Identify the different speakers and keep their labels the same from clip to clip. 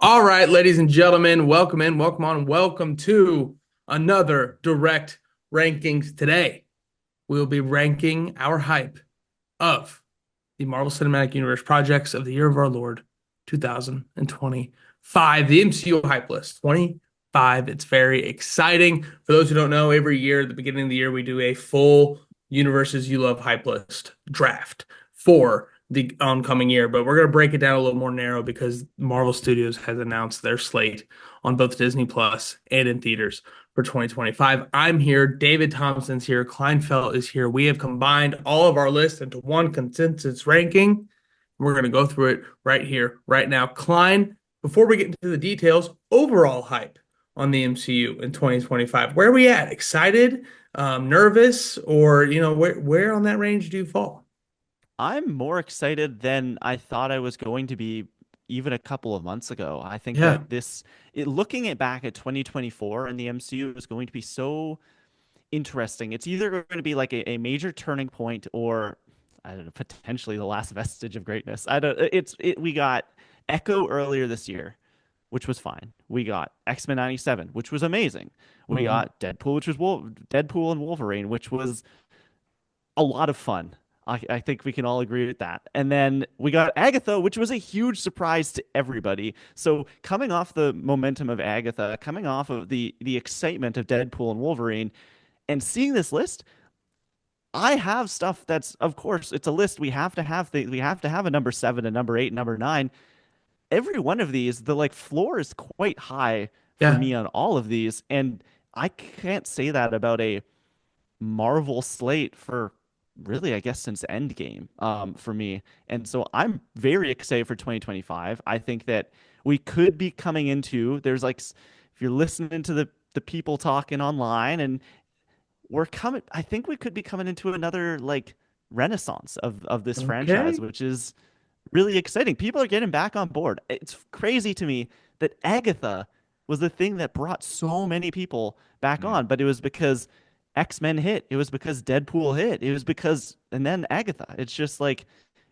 Speaker 1: All right, ladies and gentlemen, welcome in, welcome on, welcome to another direct rankings. Today, we'll be ranking our hype of the Marvel Cinematic Universe projects of the year of our Lord 2025, the MCU hype list 25. It's very exciting. For those who don't know, every year at the beginning of the year, we do a full universes you love hype list draft for the oncoming year, but we're going to break it down a little more narrow because Marvel Studios has announced their slate on both Disney Plus and in theaters for 2025. I'm here. David Thompson's here. Klein Felt is here. We have combined all of our lists into one consensus ranking. We're going to go through it right here, right now. Klein, before we get into the details, overall hype on the MCU in 2025. Where are we at? Excited? Nervous? Or, where on that range do you fall?
Speaker 2: I'm more excited than I thought I was going to be even a couple of months ago. I think
Speaker 1: Yeah.
Speaker 2: that looking back at 2024 and the MCU is going to be so interesting. It's either going to be like a major turning point or I don't know, potentially the last vestige of greatness. I don't. We got Echo earlier this year, which was fine. We got X-Men 97, which was amazing. We
Speaker 1: Mhm.
Speaker 2: got Deadpool, which was Deadpool and Wolverine, which was a lot of fun. I think we can all agree with that. And then we got Agatha, which was a huge surprise to everybody. So coming off the momentum of Agatha, coming off of the excitement of Deadpool and Wolverine, and seeing this list, I have stuff that's, of course, it's a list. We have to have a number seven, a number eight, number nine. Every one of these, the like floor is quite high for
Speaker 1: Yeah.
Speaker 2: me on all of these, and I can't say that about a Marvel slate for really, I guess, since Endgame, for me. And so I'm very excited for 2025. I think that we could be coming into, if you're listening to the people talking online, and I think we could be coming into another like renaissance of this
Speaker 1: Okay.
Speaker 2: franchise, which is really exciting. People are getting back on board. It's crazy to me that Agatha was the thing that brought so many people back
Speaker 1: Mm.
Speaker 2: on, but it was because X-Men hit. It was because Deadpool hit. It was because, and then Agatha. It's just like,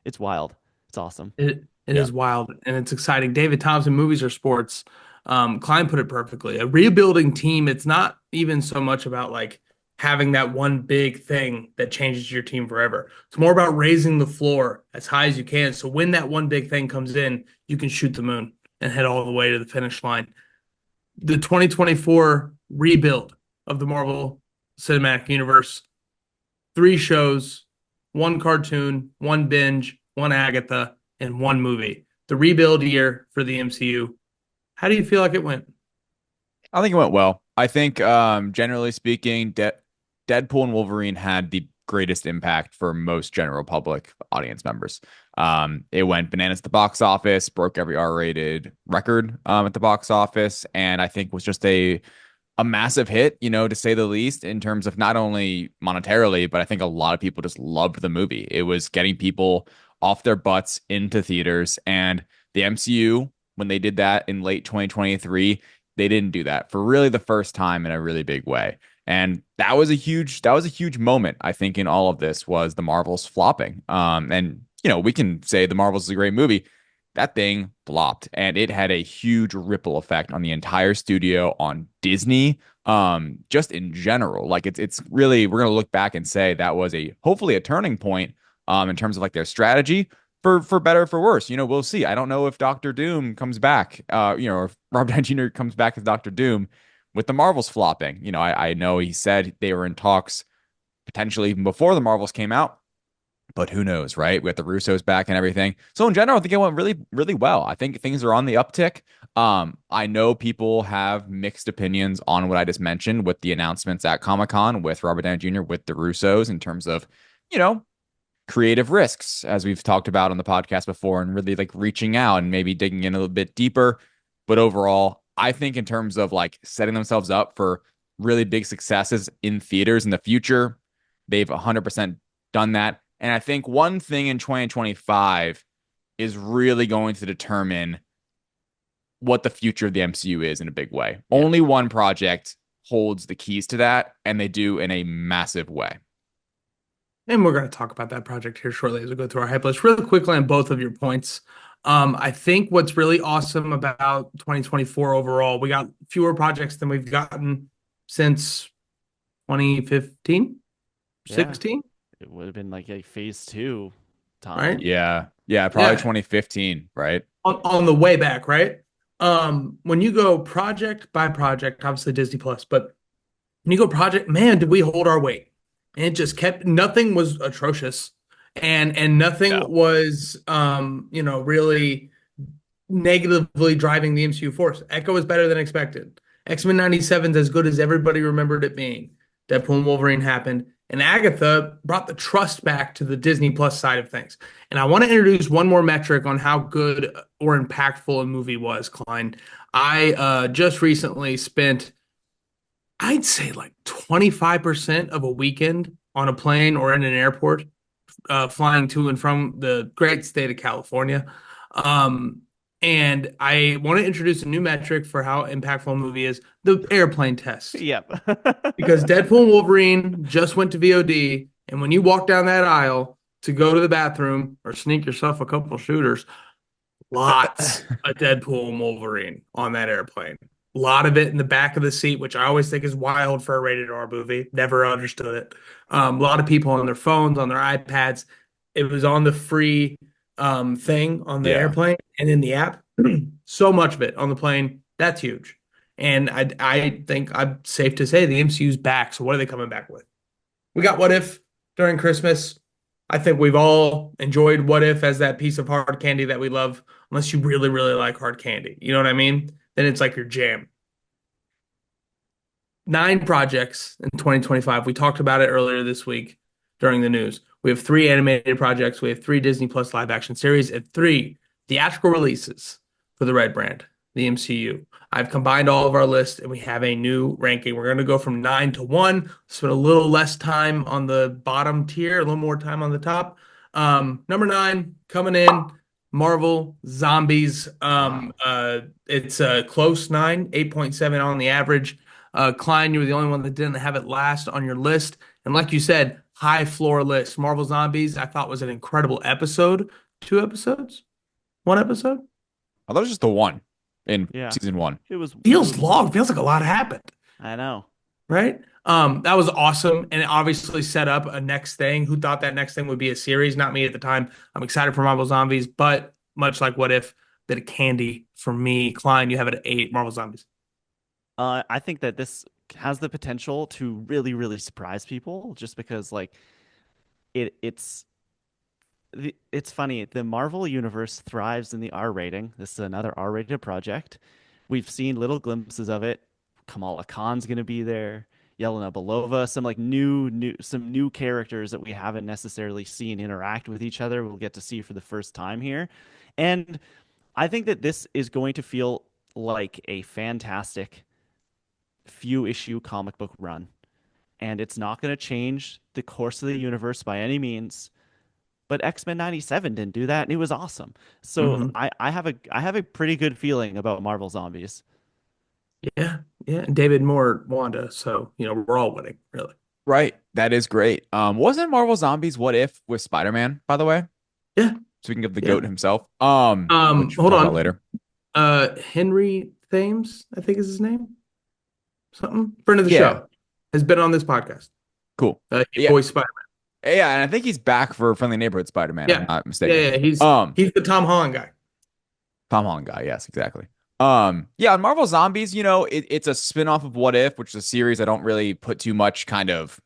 Speaker 2: it's wild. It's awesome.
Speaker 1: It
Speaker 2: Yeah.
Speaker 1: is wild and it's exciting. David Thompson, movies or sports. Klein put it perfectly. A rebuilding team, it's not even so much about like having that one big thing that changes your team forever. It's more about raising the floor as high as you can. So when that one big thing comes in, you can shoot the moon and head all the way to the finish line. The 2024 rebuild of the Marvel Cinematic Universe, three shows, one cartoon, one binge, one Agatha, and one movie. The rebuild year for the MCU. How do you feel like it went?
Speaker 3: I think it went well. I think, generally speaking, Deadpool and Wolverine had the greatest impact for most general public audience members. It went bananas at the box office, broke every R-rated record at the box office, and I think was just a massive hit, to say the least, in terms of not only monetarily, but I think a lot of people just loved the movie. It was getting people off their butts into theaters, and the MCU, when they did that in late 2023, they didn't do that for really the first time in a really big way. And that was a huge moment, I think, in all of this was the Marvels flopping. And we can say the Marvels is a great movie. That thing flopped, and it had a huge ripple effect on the entire studio, on Disney, just in general. Like it's really, we're gonna look back and say that was a hopefully a turning point in terms of like their strategy, for better or for worse. We'll see. I don't know if Doctor Doom comes back, or if Robert Downey Jr. comes back as Doctor Doom with the Marvels flopping. I know he said they were in talks potentially even before the Marvels came out, but who knows, right? We got the Russos back and everything. So in general, I think it went really, really well. I think things are on the uptick. I know people have mixed opinions on what I just mentioned with the announcements at Comic-Con with Robert Downey Jr., with the Russos, in terms of, you know, creative risks, as we've talked about on the podcast before, and really like reaching out and maybe digging in a little bit deeper. But overall, I think in terms of like setting themselves up for really big successes in theaters in the future, they've 100% done that. And I think one thing in 2025 is really going to determine what the future of the MCU is in a big way.
Speaker 1: Yeah.
Speaker 3: Only one project holds the keys to that, and they do in a massive way.
Speaker 1: And we're going to talk about that project here shortly as we go through our hype list. Really quickly on both of your points. I think what's really awesome about 2024 overall, we got fewer projects than we've gotten since 2015,
Speaker 2: Yeah,
Speaker 1: 16,
Speaker 2: it would have been like a phase two
Speaker 1: right?
Speaker 2: time.
Speaker 3: Yeah. Yeah, probably
Speaker 1: Yeah,
Speaker 3: 2015, right?
Speaker 1: on the way back, right? When you go project by project, obviously Disney Plus, but when you go project, man, did we hold our weight? And it just kept, nothing was atrocious, and nothing
Speaker 3: No.
Speaker 1: was really negatively driving the MCU force. Echo is better than expected. X-Men 97 is as good as everybody remembered it being. Deadpool and Wolverine happened, and Agatha brought the trust back to the Disney Plus side of things. And I want to introduce one more metric on how good or impactful a movie was, Klein. I just recently spent, I'd say, like 25% of a weekend on a plane or in an airport, flying to and from the great state of California. Um, and I want to introduce a new metric for how impactful a movie is, the airplane test.
Speaker 2: Yep.
Speaker 1: Because Deadpool and Wolverine just went to VOD, and when you walk down that aisle to go to the bathroom or sneak yourself a couple shooters, lots of Deadpool and Wolverine on that airplane. A lot of it in the back of the seat, which I always think is wild for a rated R movie. Never understood it. A lot of people on their phones, on their iPads. It was on the free thing on the
Speaker 3: Yeah.
Speaker 1: airplane and in the app. So much of it on the plane. That's huge. And I think I'm safe to say the MCU's back. So what are they coming back with? We got What If during Christmas. I think we've all enjoyed What If as that piece of hard candy that we love, unless you really, really like hard candy. You know what I mean? Then it's like your jam. 9 projects in 2025. We talked about it earlier this week during the news. We have 3 animated projects. We have 3 Disney Plus live action series and 3 theatrical releases for the Red Brand, the MCU. I've combined all of our lists and we have a new ranking. We're going to go from 9 to 1. Spend a little less time on the bottom tier, a little more time on the top. Number 9 coming in, Marvel Zombies.
Speaker 3: Wow.
Speaker 1: It's a close 9, 8.7 on the average. Klein, you were the only one that didn't have it last on your list. And like you said, high floor list. Marvel Zombies, I thought was an incredible episode. 2 episodes? 1 episode?
Speaker 3: I thought it was just the one in
Speaker 2: Yeah.
Speaker 3: season one.
Speaker 1: Feels long. Feels like a lot happened,
Speaker 2: I know.
Speaker 1: right? That was awesome. And it obviously set up a next thing. Who thought that next thing would be a series? Not me at the time. I'm excited for Marvel Zombies, but much like What If, bit of candy for me. Klein, you have it at 8, Marvel Zombies.
Speaker 2: I think that this has the potential to really, really surprise people just because like it's it's funny. The Marvel universe thrives in the R rating. This is another R-rated project. We've seen little glimpses of it. Kamala Khan's gonna be there. Yelena Belova, some like some new characters that we haven't necessarily seen interact with each other. We'll get to see for the first time here. And I think that this is going to feel like a fantastic few issue comic book run. And it's not going to change the course of the universe by any means. But X-Men 97 didn't do that, and it was awesome. So
Speaker 1: Hmm.
Speaker 2: I have a pretty good feeling about Marvel Zombies.
Speaker 1: Yeah, yeah. And David Moore, Wanda. So, we're all winning, really.
Speaker 3: Right. That is great. Wasn't Marvel Zombies What If with Spider-Man, by the way?
Speaker 1: Yeah,
Speaker 3: Speaking of the
Speaker 1: yeah.
Speaker 3: GOAT himself. Which we'll
Speaker 1: Hold
Speaker 3: talk about
Speaker 1: on.
Speaker 3: later.
Speaker 1: Henry Thames, I think is his name. Something. Friend of the
Speaker 3: Yeah,
Speaker 1: show. Has been on this podcast.
Speaker 3: cool.
Speaker 1: He
Speaker 3: Yeah.
Speaker 1: voiced Spider.
Speaker 3: Yeah, and I think he's back for Friendly Neighborhood Spider-Man, if I'm
Speaker 1: Yeah.
Speaker 3: not
Speaker 1: Yeah,
Speaker 3: mistaken.
Speaker 1: yeah. He's
Speaker 3: Um,
Speaker 1: he's the Tom Holland guy.
Speaker 3: Tom Holland guy, yes, exactly. Yeah, on Marvel Zombies, it's a spin-off of What If, which is a series I don't really put too much kind of,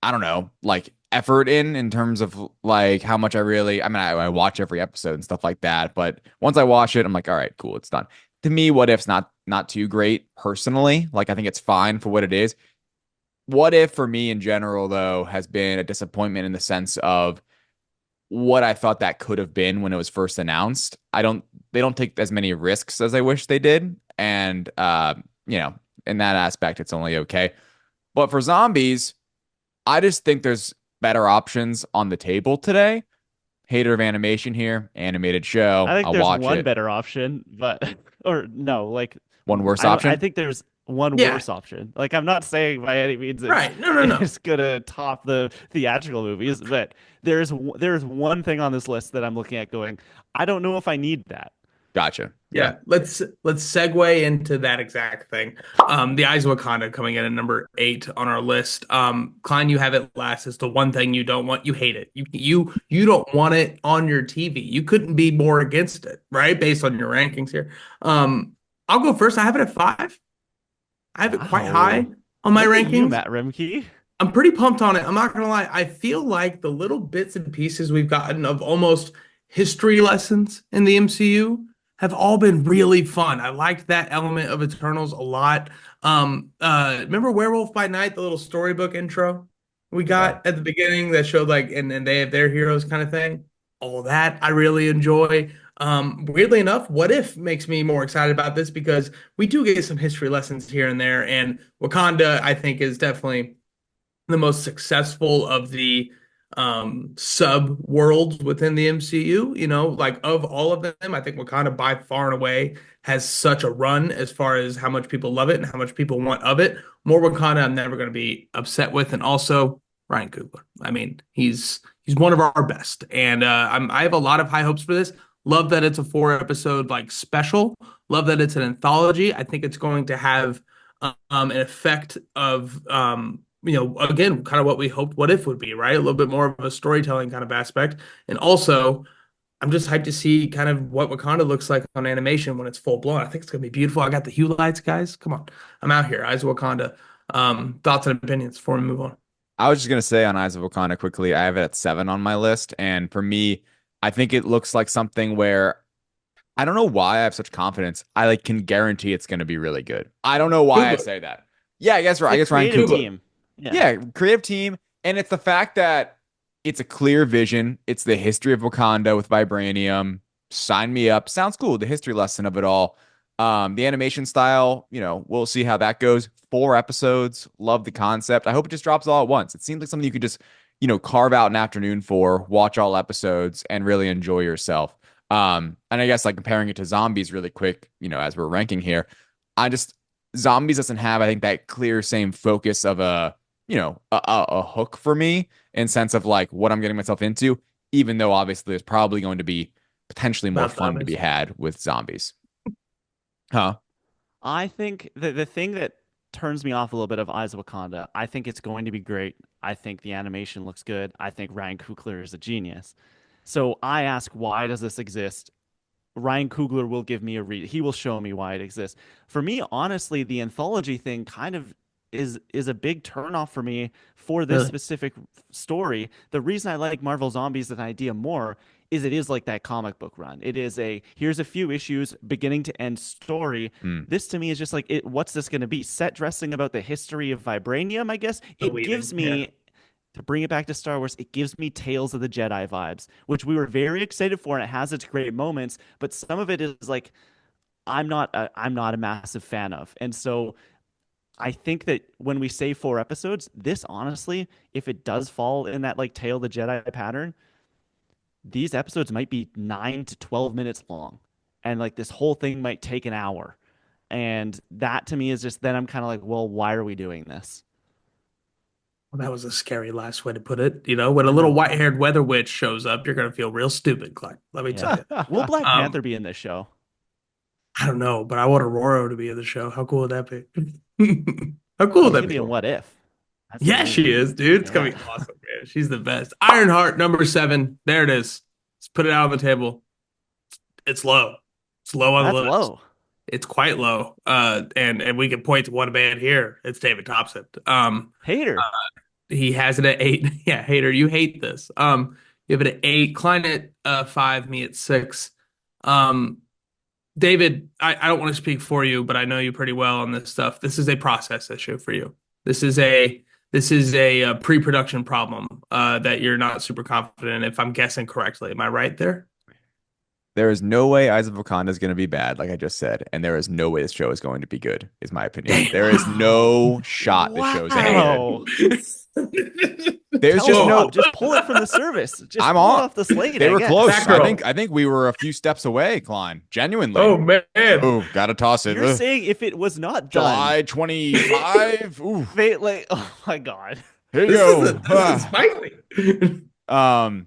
Speaker 3: I don't know, like effort in terms of like how much I watch every episode and stuff like that, but once I watch it, I'm like, all right, cool, it's done. To me, What If's not too great personally. Like I think it's fine for what it is. What If for me in general though has been a disappointment in the sense of what I thought that could have been when it was first announced. They don't take as many risks as I wish they did. And in that aspect, it's only okay. But for zombies, I just think there's better options on the table today. Hater of animation here, animated show.
Speaker 2: I think
Speaker 3: I'll
Speaker 2: there's
Speaker 3: watch
Speaker 2: one
Speaker 3: it.
Speaker 2: better option, but or no, like
Speaker 3: One worse
Speaker 2: I
Speaker 3: option.
Speaker 2: think there's one
Speaker 1: Yeah,
Speaker 2: worse option. Like I'm not saying by any means
Speaker 1: right. No, no, no.
Speaker 2: it's gonna top the theatrical movies, but there's one thing on this list that I'm looking at going, I don't know if I need that.
Speaker 3: Gotcha. Yeah.
Speaker 1: Yeah, let's segue into that exact thing. The Eyes of Wakanda coming in at number 8 on our list. Klein, you have it last. It's the one thing you don't want. You hate it. You don't want it on your TV. You couldn't be more against it, right? Based on your rankings here. I'll go first. I have it at 5. I have it quite high
Speaker 2: Wow.
Speaker 1: on my
Speaker 2: Look at you,
Speaker 1: rankings.
Speaker 2: Matt Roembke.
Speaker 1: I'm pretty pumped on it. I'm not gonna lie. I feel like the little bits and pieces we've gotten of almost history lessons in the MCU have all been really fun. I liked that element of Eternals a lot. Remember Werewolf by Night, the little storybook intro we
Speaker 3: Yeah.
Speaker 1: got at the beginning that showed like and they have their heroes kind of thing. All that I really enjoy. Weirdly enough, What If makes me more excited about this because we do get some history lessons here and there, and Wakanda, I think, is definitely the most successful of the sub worlds within the MCU. You know, like of all of them, I think Wakanda by far and away has such a run as far as how much people love it and how much people want of it. More Wakanda, I'm never going to be upset with, and also Ryan Coogler. I mean, he's one of our best, and I have a lot of high hopes for this. Love that it's a 4 episode like special. Love that it's an anthology. I think it's going to have an effect of again, kind of what we hoped What If would be, right? A little bit more of a storytelling kind of aspect. And also, I'm just hyped to see kind of what Wakanda looks like on animation when it's full blown. I think it's gonna be beautiful. I got the hue lights, guys. Come on. I'm out here. Eyes of Wakanda. Thoughts and opinions before we move on.
Speaker 3: I was just gonna say on Eyes of Wakanda quickly, I have it at 7 on my list, and for me, I think it looks like something where I don't know why I have such confidence. I like can guarantee it's gonna be really good. I don't know why I
Speaker 1: Coogler.
Speaker 3: say that. Yeah, I guess right. I
Speaker 2: The
Speaker 3: guess Ryan
Speaker 2: creative
Speaker 3: Coogler.
Speaker 2: team. Yeah.
Speaker 3: Yeah, creative team, and it's the fact that it's a clear vision. It's the history of Wakanda with vibranium. Sign me up. Sounds cool. The history lesson of it all. The animation style, we'll see how that goes. 4 episodes. Love the concept. I hope it just drops all at once. It seems like something you could just, carve out an afternoon for, watch all episodes, and really enjoy yourself. And I guess like comparing it to zombies really quick, as we're ranking here, I just zombies doesn't have, I think, that clear same focus of a hook for me in sense of like what I'm getting myself into, even though obviously there's probably going to be potentially more
Speaker 1: About
Speaker 3: fun to be
Speaker 1: zombies.
Speaker 3: had with zombies. Huh?
Speaker 2: I think the thing that turns me off a little bit of Eyes of Wakanda, I think it's going to be great. I think the animation looks good. I think Ryan Coogler is a genius. So I ask, why does this exist? Ryan Coogler will give me a read. He will show me why it exists. For me, honestly, the anthology thing kind of is a big turnoff for me for this
Speaker 1: Really?
Speaker 2: specific story. The reason I like Marvel Zombies as an idea more is it is like that comic book run. It is a here's a few issues beginning to end story.
Speaker 3: Mm.
Speaker 2: This to me is just like what's this going to be? Set dressing about the history of vibranium, I guess.
Speaker 1: The
Speaker 2: It gives
Speaker 1: weaving. Yeah.
Speaker 2: me to bring it back to Star Wars, it gives me Tales of the Jedi vibes, which we were very excited for, and it has its great moments. But some of it is like I'm not a massive fan of, and so I think that when we say 4 episodes, this honestly, if it does fall in that like Tale of the Jedi pattern, these episodes might be 9 to 12 minutes long, and like this whole thing might take an hour, and that to me is just then I'm kind of like, well, why are we doing this?
Speaker 1: Well, that was a scary last way to put it. You know, when a
Speaker 2: I
Speaker 1: little
Speaker 2: know.
Speaker 1: white-haired weather witch shows up, you're gonna feel real stupid, Clark. Let me tell
Speaker 2: Yeah.
Speaker 1: you.
Speaker 2: Will Black
Speaker 1: Um,
Speaker 2: Panther be in this show?
Speaker 1: I don't know, but I want Aurora to be in the show. How cool would that be? How cool would
Speaker 2: She's
Speaker 1: that
Speaker 2: gonna be
Speaker 1: be?
Speaker 2: in What If? That's the
Speaker 1: Yeah,
Speaker 2: dream.
Speaker 1: she is, dude. It's gonna
Speaker 2: Yeah.
Speaker 1: be awesome, man. She's the best. Ironheart, number 7. There it is. Let's put it out on the table. It's low. It's low on the
Speaker 2: That's
Speaker 1: list.
Speaker 2: low.
Speaker 1: It's quite low. And we can point to one man here. It's David Thompson. Uh,
Speaker 2: Hater.
Speaker 1: he has it at 8. Yeah, hater, you hate this. You have it at 8. Klein at 5. Me at 6. Um, David, I don't want to speak for you, but I know you pretty well on this stuff. This is a process issue for you. This is a pre-production problem that you're not super confident in, if I'm guessing correctly. Am I right there?
Speaker 3: There is no way Eyes of Wakanda is going to be bad, like I just said, and there is no way this show is going to be good, is my opinion.
Speaker 1: Damn.
Speaker 3: There is
Speaker 2: Wow.
Speaker 3: no shot this show's any good.
Speaker 2: Wow.
Speaker 3: There's
Speaker 2: Tell
Speaker 3: just
Speaker 2: them
Speaker 1: Whoa.
Speaker 2: what.
Speaker 3: no.
Speaker 2: Just pull it from the service. Just
Speaker 3: I'm
Speaker 2: pull it
Speaker 3: on.
Speaker 2: off the slate,
Speaker 3: They
Speaker 2: I
Speaker 3: were close.
Speaker 2: guess.
Speaker 1: Batgirl.
Speaker 3: I think we were a few steps away, Klein. Genuinely.
Speaker 1: Oh man.
Speaker 3: Oh, gotta toss it.
Speaker 2: You're saying if it was not done,
Speaker 3: July 25. Ooh,
Speaker 2: they like, oh my God.
Speaker 3: here you
Speaker 1: This is
Speaker 3: go.
Speaker 1: this is spicy.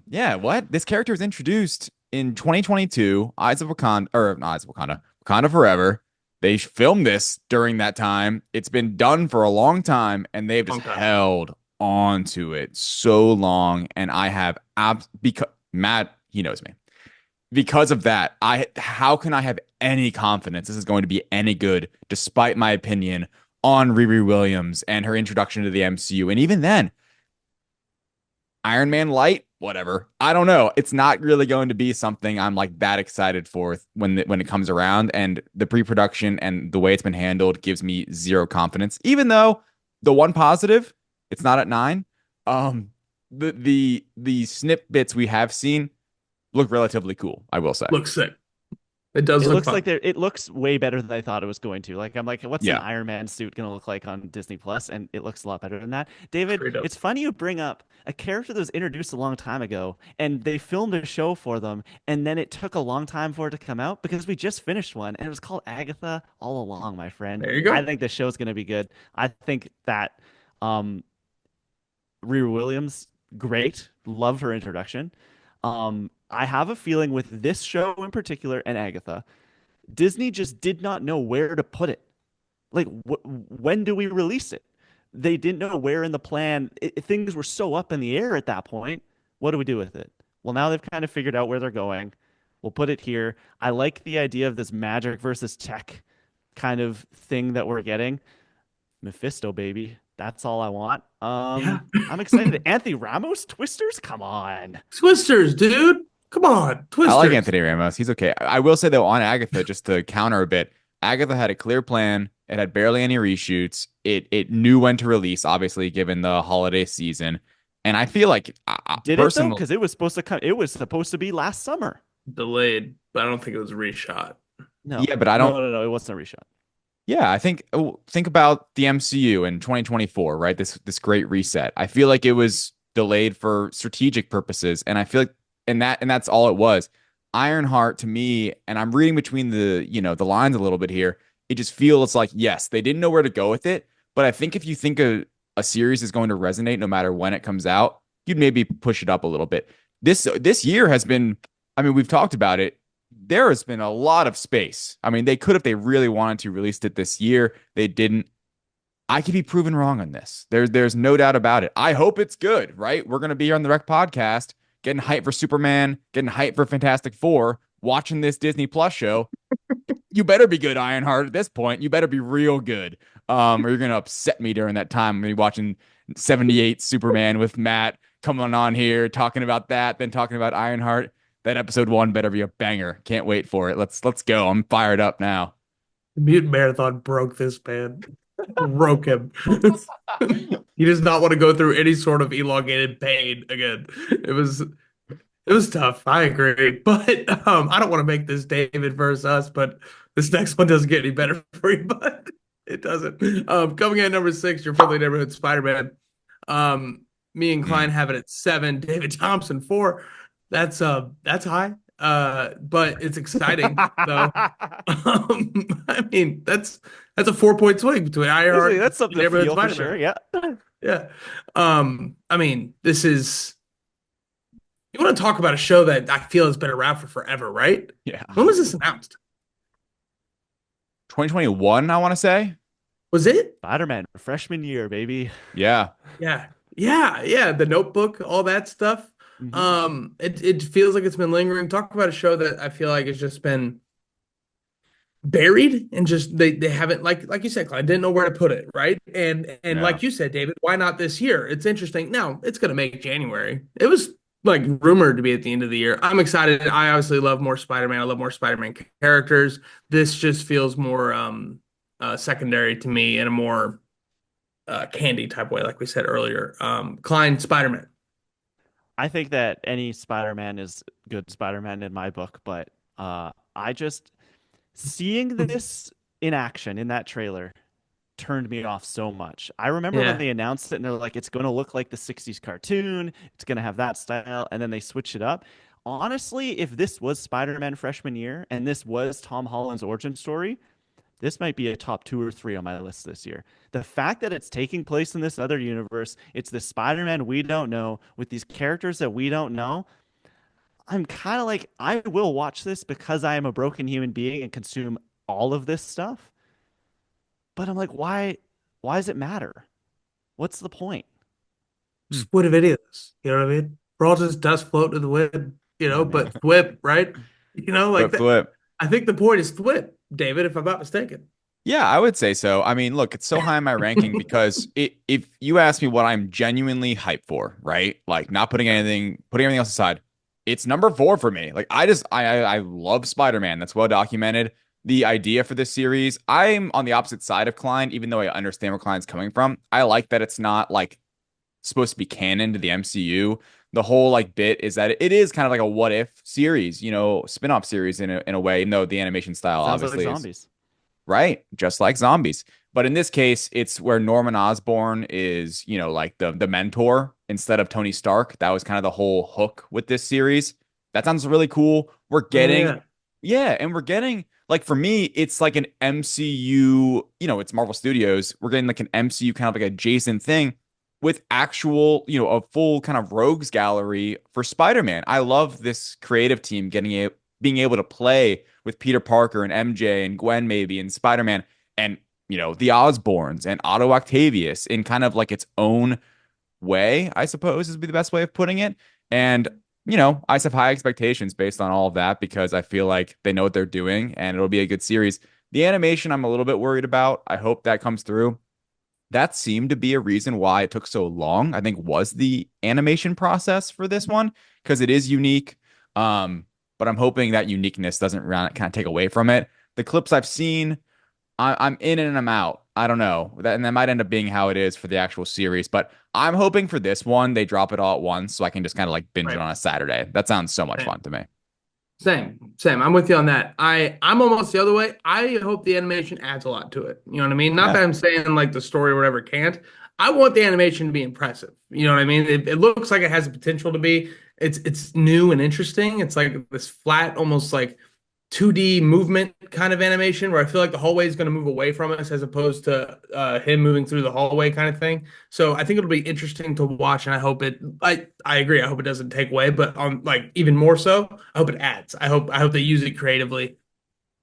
Speaker 3: Yeah, what? This character was introduced in 2022, Eyes of Wakanda, or not Eyes of Wakanda, Wakanda Forever. They filmed this during that time. It's been done for a long time, and they've just
Speaker 1: Long time.
Speaker 3: held on to it so long. And I have because Matt, he knows me. Because of that, how can I have any confidence this is going to be any good, despite my opinion on Riri Williams and her introduction to the MCU? And even then, Iron Man Light, whatever. I don't know. It's not really going to be something I'm like that excited for when it comes around. And the pre-production and the way it's been handled gives me zero confidence. Even though the one positive, it's not at 9. Um, the snippets we have seen look relatively cool, I will say.
Speaker 1: Looks sick. It does
Speaker 2: It
Speaker 1: look
Speaker 2: looks
Speaker 1: fun.
Speaker 2: like it looks way better than I thought it was going to. Like I'm like, what's an
Speaker 3: Yeah.
Speaker 2: Iron Man suit going to look like on Disney Plus? And it looks a lot better than that. David,
Speaker 1: Straight up.
Speaker 2: it's funny you bring up a character that was introduced a long time ago, and they filmed a show for them, and then it took a long time for it to come out because we just finished one, and it was called Agatha All Along, my friend.
Speaker 1: There you go.
Speaker 2: I think the show's going to be good. I think that um, Riri Williams, great, love her introduction. I have a feeling with this show in particular and Agatha. Disney just did not know where to put it. Like, when do we release it? They didn't know where in the plan. Things were so up in the air at that point. What do we do with it? Well, now they've kind of figured out where they're going. We'll put it here. I like the idea of this magic versus tech kind of thing that we're getting. Mephisto, baby. That's all I want.
Speaker 1: Yeah.
Speaker 2: I'm excited. Anthony Ramos, Twisters? Come on.
Speaker 1: Twisters, dude. Come on.
Speaker 3: I like
Speaker 1: Twisters.
Speaker 3: Anthony Ramos. He's okay. I will say though on Agatha, just to counter a bit, Agatha had a clear plan. It had barely any reshoots. It knew when to release, obviously, given the holiday season. And I feel like
Speaker 2: Did it though?
Speaker 3: personally,
Speaker 2: Because it was supposed to come. It was supposed to be last summer.
Speaker 1: Delayed, but I don't think it was a reshot.
Speaker 2: No.
Speaker 3: yeah, but I don't.
Speaker 2: No. It wasn't a reshot.
Speaker 3: Yeah, I think think about the MCU in 2024, right? This great reset. I feel like it was delayed for strategic purposes, and I feel like and that's all it was. Ironheart to me, and I'm reading between the lines a little bit here. It just feels like yes, they didn't know where to go with it, but I think if you think a series is going to resonate no matter when it comes out, you'd maybe push it up a little bit. This year has been, I mean, we've talked about it. There has been a lot of space. I mean, they could, if they really wanted to, released it this year. They didn't. I could be proven wrong on this. There's no doubt about it. I hope it's good, right? We're gonna be here on the Rec Podcast, getting hyped for Superman, getting hyped for Fantastic Four, watching this Disney Plus show. You better be good, Ironheart. At this point, you better be real good. Or you're gonna upset me during that time. I'm gonna be watching 78 Superman with Matt coming on here, talking about that, then talking about Ironheart. That episode 1 better be a banger. Can't wait for it. Let's go. I'm fired up now.
Speaker 1: The Mutant Marathon broke this man. Broke him. He does not want to go through any sort of elongated pain again. It was tough. I agree. But I don't want to make this David versus us, but this next one doesn't get any better for you, but it doesn't. Coming in at number 6, your friendly neighborhood Spider-Man. Me and Klein have it at 7. David Thompson 4. That's high. But it's exciting though. I mean, that's a 4-point swing between Ironheart
Speaker 2: That's something
Speaker 1: and
Speaker 2: to
Speaker 1: Neighborhood
Speaker 2: feel for
Speaker 1: Spider-Man.
Speaker 2: sure. Yeah.
Speaker 1: Yeah. I mean, this is you want to talk about a show that I feel has been around for forever, right?
Speaker 3: Yeah.
Speaker 1: When was this announced?
Speaker 3: 2021, I want to say.
Speaker 1: Was it?
Speaker 2: Spider-Man freshman year, baby.
Speaker 3: Yeah.
Speaker 1: Yeah. Yeah. The Notebook, all that stuff. It feels like it's been lingering. Talk about a show that I feel like has just been buried and just they haven't like you said, Clyde, didn't know where to put it, right? And
Speaker 3: Yeah.
Speaker 1: like you said, David, why not this year? It's interesting. Now it's gonna make January. It was like rumored to be at the end of the year. I'm excited. I obviously love more Spider-Man. I love more Spider-Man characters. This just feels more secondary to me in a more candy type way, like we said earlier. Klein Spider-Man.
Speaker 2: I think that any Spider-Man is good Spider-Man in my book, but I just seeing this in action in that trailer turned me off so much. I remember when
Speaker 1: Yeah.
Speaker 2: they announced it and they're like, it's going to look like the 60s cartoon, it's going to have that style, and then they switch it up. Honestly, if this was Spider-Man freshman year and this was Tom Holland's origin story, this might be a top 2 or 3 on my list this year. The fact that it's taking place in this other universe, it's the Spider-Man we don't know with these characters that we don't know. I'm kind of like, I will watch this because I am a broken human being and consume all of this stuff. But I'm like, why? Why does it matter? What's the point?
Speaker 3: Hmm.
Speaker 1: Just what if any of this? You know what I mean? We're all just dust floating in the wind,
Speaker 2: Yeah, man.
Speaker 1: but thwip, right? Like
Speaker 3: Flip,
Speaker 1: that.
Speaker 3: flip.
Speaker 1: I think the point is thwip, David, if I'm not mistaken.
Speaker 3: Yeah, I would say so. I mean, look, it's so high in my ranking because if you ask me what I'm genuinely hyped for, right? Like not putting everything else aside, it's number 4 for me. Like I love Spider-Man. That's well documented. The idea for this series, I'm on the opposite side of Klein, even though I understand where Klein's coming from. I like that it's not like supposed to be canon to the MCU. The whole like bit is that it is kind of like a what if series, spin-off series in a way, even though the animation style
Speaker 2: Sounds like
Speaker 3: obviously is
Speaker 2: zombies.
Speaker 3: right, just like zombies. But in this case, it's where Norman Osborn is, like the mentor instead of Tony Stark. That was kind of the whole hook with this series. That sounds really cool. We're
Speaker 1: Oh
Speaker 3: getting,
Speaker 1: yeah.
Speaker 3: yeah, and we're getting like for me, it's like an MCU, it's Marvel Studios. We're getting like an MCU kind of like adjacent thing with actual, a full kind of rogues gallery for Spider-Man. I love this creative team being able to play with Peter Parker and MJ and Gwen maybe and Spider-Man and the Osborns and Otto Octavius in kind of like its own way, I suppose is be the best way of putting it. And I just have high expectations based on all of that because I feel like they know what they're doing and it'll be a good series. The animation I'm a little bit worried about. I hope that comes through. That seemed to be a reason why it took so long, I think, was the animation process for this one, because it is unique. But I'm hoping that uniqueness doesn't kind of take away from it. The clips I've seen, I'm in and I'm out. I don't know. And that might end up being how it is for the actual series. But I'm hoping for this one, they drop it all at once so I can just kind of like binge it
Speaker 1: Right.
Speaker 3: on a Saturday. That sounds so much fun to me.
Speaker 1: Same. I'm with you on that. I'm almost the other way. I hope the animation adds a lot to it. You know what I mean? Not
Speaker 3: Yeah,
Speaker 1: that I'm saying like the story or whatever can't. I want the animation to be impressive. You know what I mean? It looks like it has the potential to be. It's new and interesting. It's like this flat, almost like 2D movement kind of animation where I feel like the hallway is going to move away from us as opposed to him moving through the hallway kind of thing. So I think it'll be interesting to watch, and I hope it. I agree. I hope it doesn't take away, but on like even more so, I hope it adds. I hope they use it creatively,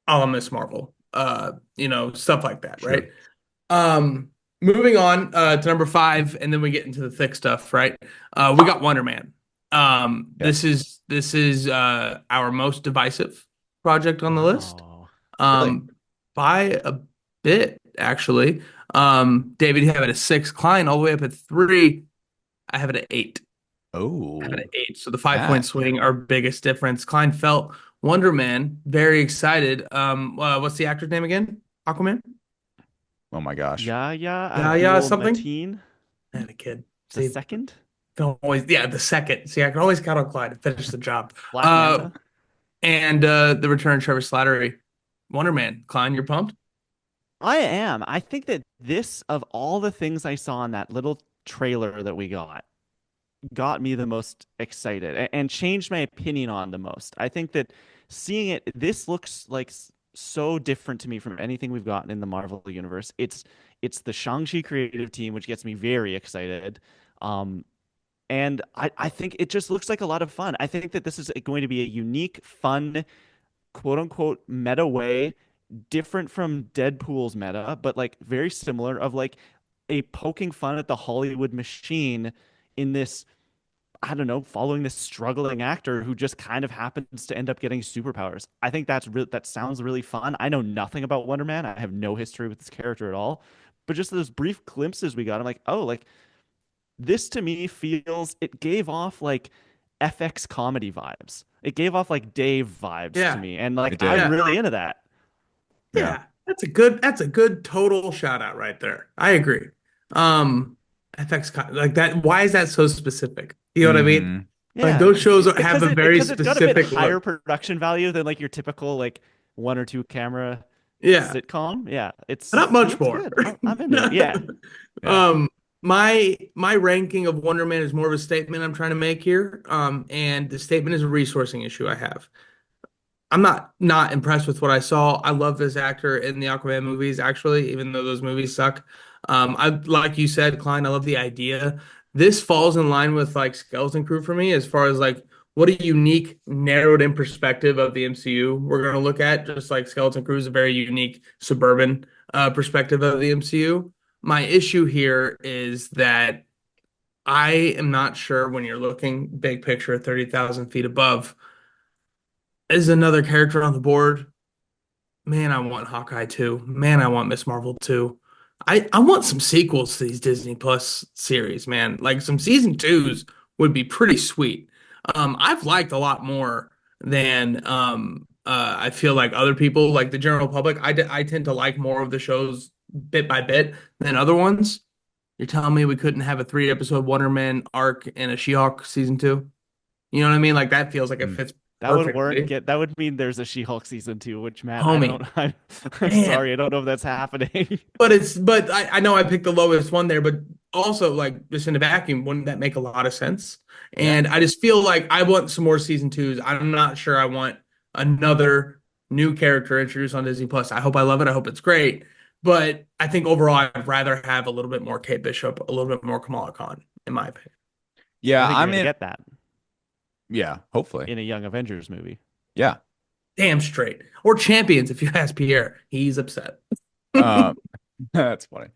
Speaker 1: a la Miss Marvel. Stuff like that,
Speaker 3: sure.
Speaker 1: right? Moving on to number 5, and then we get into the thick stuff, right? We got Wonder Man. This
Speaker 3: Yes.
Speaker 1: is this is our most divisive project on the list,
Speaker 2: Oh,
Speaker 3: Really?
Speaker 1: um, by a bit, actually. David, you have it at 6, Klein all the way up at 3. I have it at 8. I have it
Speaker 3: Oh,
Speaker 1: at 8. So the 5 point
Speaker 3: Matt.
Speaker 1: swing, our biggest difference. Klein Felt, Wonder Man, very excited. What's the actor's name again? Aquaman?
Speaker 3: Oh my gosh.
Speaker 2: Yahya
Speaker 1: Yeah, yeah,
Speaker 2: Abdul
Speaker 1: something.
Speaker 2: Mateen
Speaker 1: And a kid.
Speaker 2: the
Speaker 1: See,
Speaker 2: second,
Speaker 1: don't always, yeah, the second. See, I can always count on Clyde to finish the job.
Speaker 2: Black
Speaker 1: Uh,
Speaker 2: Manta.
Speaker 1: and the return of Trevor Slattery, Wonder Man. Klein, you're pumped?
Speaker 2: I am. I think that this, of all the things I saw in that little trailer that we got me the most excited and changed my opinion on the most. I think that seeing it, this looks like so different to me from anything we've gotten in the Marvel universe. It's the Shang-Chi creative team, which gets me very excited. Um, and I think it just looks like a lot of fun. I think that this is going to be a unique, fun, quote unquote meta way, different from Deadpool's meta, but like very similar of like a poking fun at the Hollywood machine in this, I don't know, following this struggling actor who just kind of happens to end up getting superpowers. I think that sounds really fun. I know nothing about Wonder Man. I have no history with this character at all. But just those brief glimpses we got, I'm like, oh, like this to me feels it gave off like FX comedy vibes. It gave off like Dave vibes to
Speaker 1: Yeah,
Speaker 2: me. And like
Speaker 3: It
Speaker 2: I'm
Speaker 3: did.
Speaker 1: yeah,
Speaker 2: really into that.
Speaker 3: Yeah.
Speaker 1: yeah. That's a good total shout out right there. I agree. Um, FX like that. Why is that so specific? You know what I mean?
Speaker 3: Hmm.
Speaker 1: Like
Speaker 2: Yeah,
Speaker 1: those shows have
Speaker 2: because
Speaker 1: a very
Speaker 2: it's got a bit
Speaker 1: specific
Speaker 2: higher
Speaker 1: look.
Speaker 2: production value than like your typical like one or two camera
Speaker 1: Yeah,
Speaker 2: sitcom. Yeah,
Speaker 1: not
Speaker 2: it
Speaker 1: much
Speaker 2: looks
Speaker 1: more.
Speaker 2: good. I'm into it. Yeah.
Speaker 3: Yeah.
Speaker 1: My ranking of Wonder Man is more of a statement I'm trying to make here. And the statement is a resourcing issue I have. I'm not impressed with what I saw. I love this actor in the Aquaman movies, actually, even though those movies suck. I like you said, Klein, I love the idea. This falls in line with like Skeleton Crew for me as far as like what a unique, narrowed in perspective of the MCU we're gonna look at. Just like Skeleton Crew is a very unique suburban perspective of the MCU. My issue here is that I am not sure when you're looking big picture, 30,000 feet above, is another character on the board. Man, I want Hawkeye too. Man, I want Miss Marvel too. I want some sequels to these Disney Plus series, man. Like some season twos would be pretty sweet. I've liked a lot more than I feel like other people, like the general public. I tend to like more of the shows bit by bit than other ones. You're telling me we couldn't have a 3 episode Wonder Man arc in a She-Hulk season two? You know what I mean? Like that feels like it
Speaker 3: Mm.
Speaker 1: fits
Speaker 2: That would work.
Speaker 1: perfectly.
Speaker 2: Yeah, that would mean there's a She-Hulk season two, which Matt, I don't
Speaker 1: Homie,
Speaker 2: I'm
Speaker 1: man.
Speaker 2: sorry, I don't know if that's happening.
Speaker 1: But I know I picked the lowest one there, but also like just in a vacuum, wouldn't that make a lot of sense?
Speaker 3: Yeah.
Speaker 1: And I just feel like I want some more season twos. I'm not sure I want another new character introduced on Disney Plus. I hope I love it. I hope it's great. But I think overall, I'd rather have a little bit more Kate Bishop, a little bit more Kamala Khan, in my opinion.
Speaker 2: I
Speaker 3: Yeah,
Speaker 2: think you're
Speaker 3: I'm
Speaker 2: gonna
Speaker 3: in.
Speaker 2: get that
Speaker 3: Yeah, hopefully.
Speaker 2: in a Young Avengers movie.
Speaker 3: Yeah.
Speaker 1: Damn straight. Or Champions, if you ask Pierre. He's upset.
Speaker 3: Um, that's funny.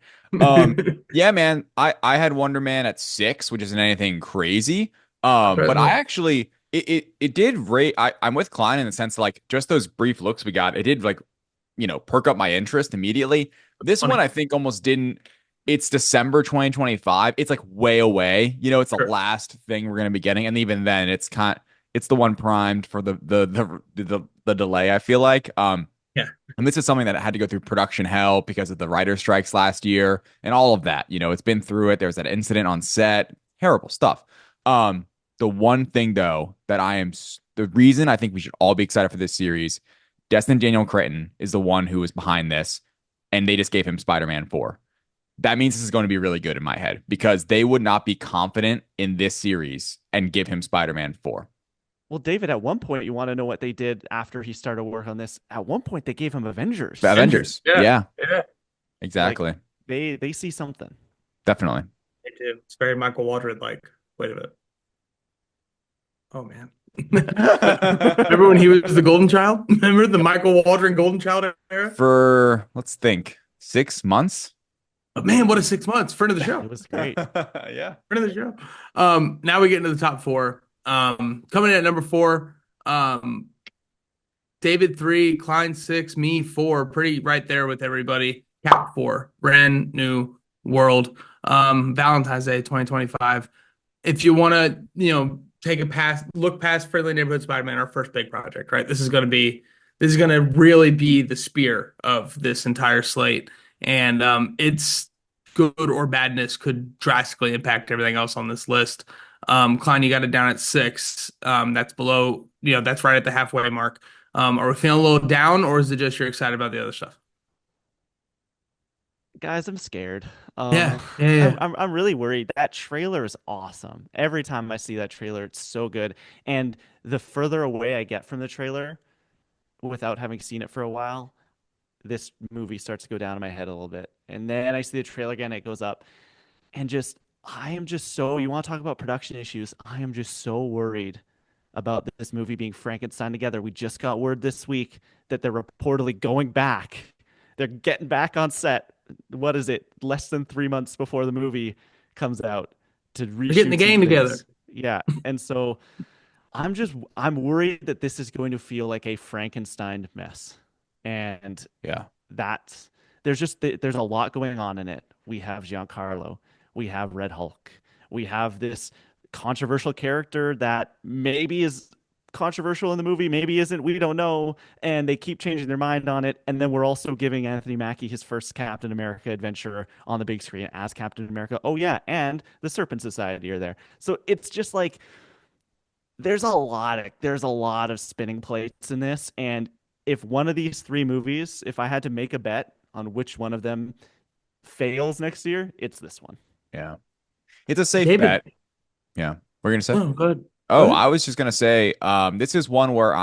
Speaker 3: Yeah, man. I had Wonder Man at 6, which isn't anything crazy. But I actually it did rate. I'm with Klein in the sense that, like, just those brief looks we got, it did, like, perk up my interest immediately. This one
Speaker 1: Funny.
Speaker 3: I think almost didn't. It's December 2025. It's like way away. It's the
Speaker 1: Sure.
Speaker 3: last thing we're gonna be getting, and even then, it's the one primed for the delay, I feel like.
Speaker 1: Yeah.
Speaker 3: And this is something that had to go through production hell because of the writer strikes last year and all of that. It's been through it. There's that incident on set, terrible stuff. The one thing though that the reason I think we should all be excited for this series, Destin Daniel Cretton is the one who was behind this, and they just gave him Spider-Man 4. That means this is going to be really good in my head because they would not be confident in this series and give him Spider-Man 4.
Speaker 2: Well, David, at one point, you want to know what they did after he started work on this? At one point, they gave him
Speaker 3: The
Speaker 2: Avengers.
Speaker 3: Avengers.
Speaker 1: Yeah.
Speaker 3: Yeah,
Speaker 1: Yeah.
Speaker 2: Like
Speaker 3: exactly.
Speaker 2: they see something.
Speaker 3: Definitely.
Speaker 1: Me too. It's very Michael Waldron like. Wait a minute. Oh man. Remember when he was the Golden Child? Remember the Michael Waldron Golden Child era?
Speaker 3: For, let's think, 6 months?
Speaker 1: But man, what a 6 months. Friend of the show.
Speaker 2: It was great.
Speaker 3: Yeah.
Speaker 1: Friend of the show. Now we get into the top four. Coming in at number four, David 3, Klein 6, me 4, pretty right there with everybody. Cap 4, brand new world. Valentine's Day 2025. If you want to, take a look past Friendly Neighborhood Spider-Man, our first big project, right? This is going to really be the spear of this entire slate. And it's good or badness could drastically impact everything else on this list. Klein, you got it down at 6. That's below, that's right at the halfway mark. Are we feeling a little down, or is it just you're excited about the other stuff?
Speaker 2: Guys, I'm scared.
Speaker 1: Yeah, yeah, yeah.
Speaker 2: I'm really worried. That trailer is awesome. Every time I see that trailer, it's so good. And the further away I get from the trailer, without having seen it for a while, this movie starts to go down in my head a little bit. And then I see the trailer again, it goes up. And I am just so, you want to talk about production issues? I am just so worried about this movie being Frankenstein together. We just got word this week that they're reportedly going back. They're getting back on set. What is it? Less than 3 months before the movie comes out to
Speaker 1: We're getting the
Speaker 2: reshoot some
Speaker 1: gang together.
Speaker 2: things. Yeah. And so I'm worried that this is going to feel like a Frankenstein mess. And
Speaker 3: Yeah.
Speaker 2: that's there's a lot going on in it. We have Giancarlo, we have Red Hulk, we have this controversial character that maybe is controversial in the movie, maybe isn't, we don't know, and they keep changing their mind on it. And then we're also giving Anthony Mackie his first Captain America adventure on the big screen as Captain America. Oh yeah, and the Serpent Society are there. So it's just like there's a lot of spinning plates in this, and if one of these three movies, if I had to make a bet on which one of them fails next year, it's this one.
Speaker 3: Yeah. It's a safe
Speaker 1: David,
Speaker 3: bet. Yeah. We're gonna say.
Speaker 1: oh, go ahead. Go
Speaker 3: Oh,
Speaker 1: ahead.
Speaker 3: I was just gonna say, this is one where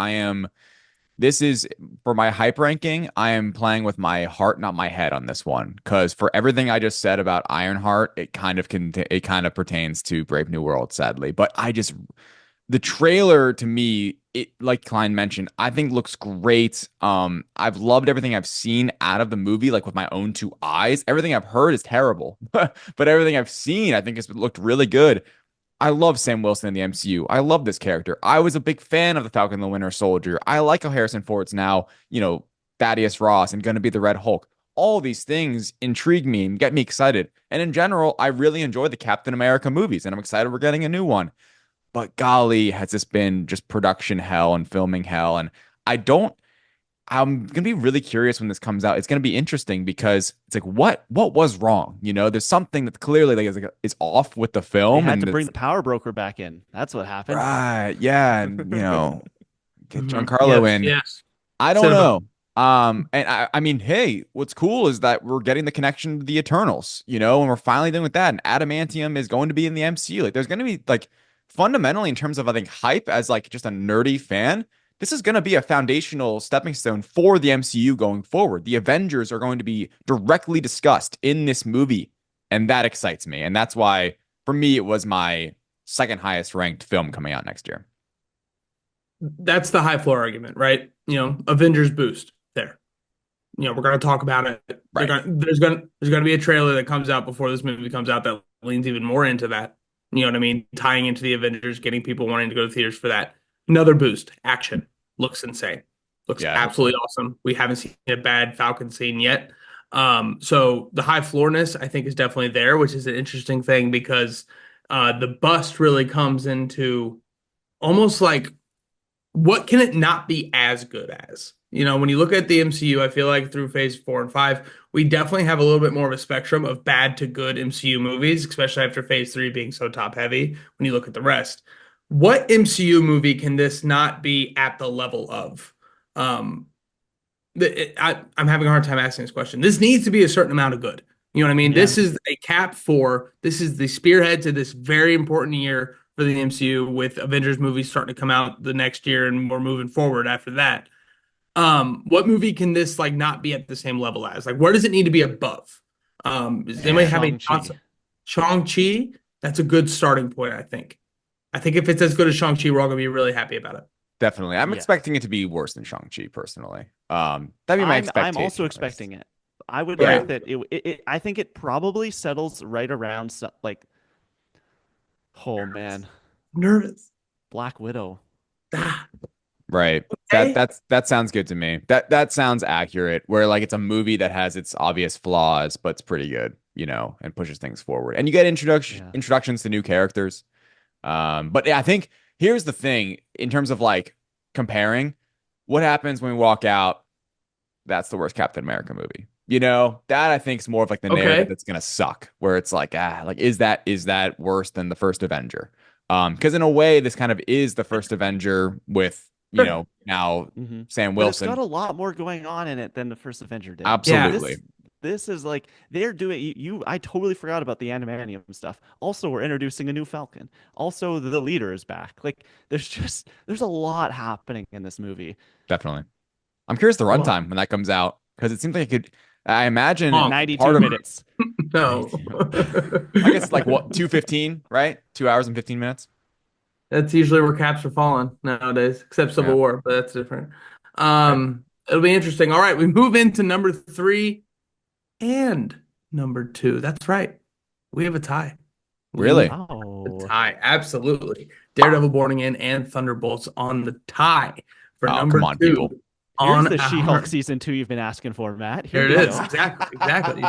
Speaker 3: this is for my hype ranking. I am playing with my heart, not my head on this one. Because for everything I just said about Ironheart, it kind of pertains to Brave New World, sadly. But the trailer to me, it like Klein mentioned, I think looks great. I've loved everything I've seen out of the movie, like with my own two eyes. Everything I've heard is terrible, but everything I've seen, I think has looked really good. I love Sam Wilson in the MCU. I love this character. I was a big fan of the Falcon and the Winter Soldier. I like how Harrison Ford's now, Thaddeus Ross and going to be the Red Hulk. All these things intrigue me and get me excited. And in general, I really enjoy the Captain America movies, and I'm excited we're getting a new one. But golly, has this been just production hell and filming hell? And I don't I'm gonna be really curious when this comes out. It's gonna be interesting because it's like what was wrong? There's something that clearly is off with the
Speaker 2: They
Speaker 3: film,
Speaker 2: had to
Speaker 3: and
Speaker 2: bring
Speaker 3: it's
Speaker 2: the power broker back in. That's what happened.
Speaker 3: right, yeah, and get
Speaker 1: Mhm.
Speaker 3: Giancarlo
Speaker 1: Yes,
Speaker 3: in.
Speaker 1: yes.
Speaker 3: I don't
Speaker 1: Cinema.
Speaker 3: know. And I mean, hey, what's cool is that we're getting the connection to the Eternals, and we're finally done with that. And Adamantium is going to be in the MCU. Like, there's going to be like fundamentally in terms of I think hype as like just a nerdy fan. This is going to be a foundational stepping stone for the MCU going forward. The Avengers are going to be directly discussed in this movie, and that excites me. And that's why, for me, it was my second highest ranked film coming out next year.
Speaker 1: That's the high floor argument, right? Avengers boost there. We're going to talk about it.
Speaker 3: Right.
Speaker 1: There's going to be a trailer that comes out before this movie comes out that leans even more into that. You know what I mean? Tying into the Avengers, getting people wanting to go to theaters for that. Another boost. Action looks insane. Looks
Speaker 3: Yeah,
Speaker 1: absolutely awesome. We haven't seen a bad Falcon scene yet. So the high floorness I think is definitely there, which is an interesting thing because the bust really comes into almost like what can it not be as good as? When you look at the MCU, I feel like through phase 4 and 5, we definitely have a little bit more of a spectrum of bad to good MCU movies, especially after phase 3 being so top heavy when you look at the rest. What MCU movie can this not be at the level of? Um, I'm having a hard time asking this question. This needs to be a certain amount of good. You know what I mean?
Speaker 2: Yeah.
Speaker 1: This is the spearhead to this very important year for the MCU with Avengers movies starting to come out the next year and we're moving forward after that. What movie can this like not be at the same level as? Like, where does it need to be above? Does anybody have any thoughts?
Speaker 2: Shang-Chi.
Speaker 1: Shang-Chi? That's a good starting point, I think. I think if it's as good as Shang-Chi, we're all gonna be really happy about it.
Speaker 3: definitely. I'm
Speaker 2: Yeah.
Speaker 3: expecting it to be worse than Shang-Chi personally. That'd be my expectation.
Speaker 2: I'm also
Speaker 3: at least.
Speaker 2: expecting it. I would
Speaker 1: Yeah.
Speaker 2: think that I think it probably settles right around like, oh man,
Speaker 1: Nervous.
Speaker 2: Black Widow.
Speaker 1: Ah,
Speaker 3: Right.
Speaker 1: okay.
Speaker 3: That sounds good to me. That sounds accurate. Where like it's a movie that has its obvious flaws, but it's pretty good, and pushes things forward. And you get
Speaker 2: Yeah.
Speaker 3: introductions to new characters. But yeah, I think here's the thing in terms of like comparing what happens when we walk out. That's the worst Captain America movie. That I think is more of like the narrative
Speaker 1: Okay.
Speaker 3: that's gonna suck, where it's like, like is that worse than the first Avenger? Because in a way, this kind of is the first Avenger with,
Speaker 1: Sure.
Speaker 3: now
Speaker 2: hmm
Speaker 3: Sam
Speaker 2: But it's got
Speaker 3: Wilson.
Speaker 2: a lot more going on in it than the first Avenger did.
Speaker 1: Yeah.
Speaker 3: Absolutely.
Speaker 2: This is like they're doing I totally forgot about the animanium stuff. Also, we're introducing a new Falcon. Also, the leader is back. Like there's a lot happening in this movie.
Speaker 3: Definitely. I'm curious the
Speaker 1: Well,
Speaker 3: runtime when that comes out because it seems like I imagine
Speaker 1: Long.
Speaker 2: 92
Speaker 3: part of
Speaker 2: minutes.
Speaker 1: no.
Speaker 3: I guess like what 2:15, right? 2 hours and 15 minutes.
Speaker 1: That's usually where caps are falling nowadays, except
Speaker 3: Yeah.
Speaker 1: Civil War, but that's different.
Speaker 3: Right.
Speaker 1: It'll be interesting. All right, we move into number 3 and number 2. That's right. We have a tie. We
Speaker 3: Really?
Speaker 1: have a
Speaker 2: Oh.
Speaker 1: tie. Absolutely. Daredevil Born Again and Thunderbolts on the tie for
Speaker 3: Oh,
Speaker 1: number
Speaker 3: come on,
Speaker 1: 2
Speaker 3: people.
Speaker 2: Here's
Speaker 1: on
Speaker 2: the She-Hulk
Speaker 1: our.
Speaker 2: season 2 you've been asking for, Matt. Here
Speaker 1: There
Speaker 2: you
Speaker 1: it is.
Speaker 2: go.
Speaker 1: Exactly. Exactly.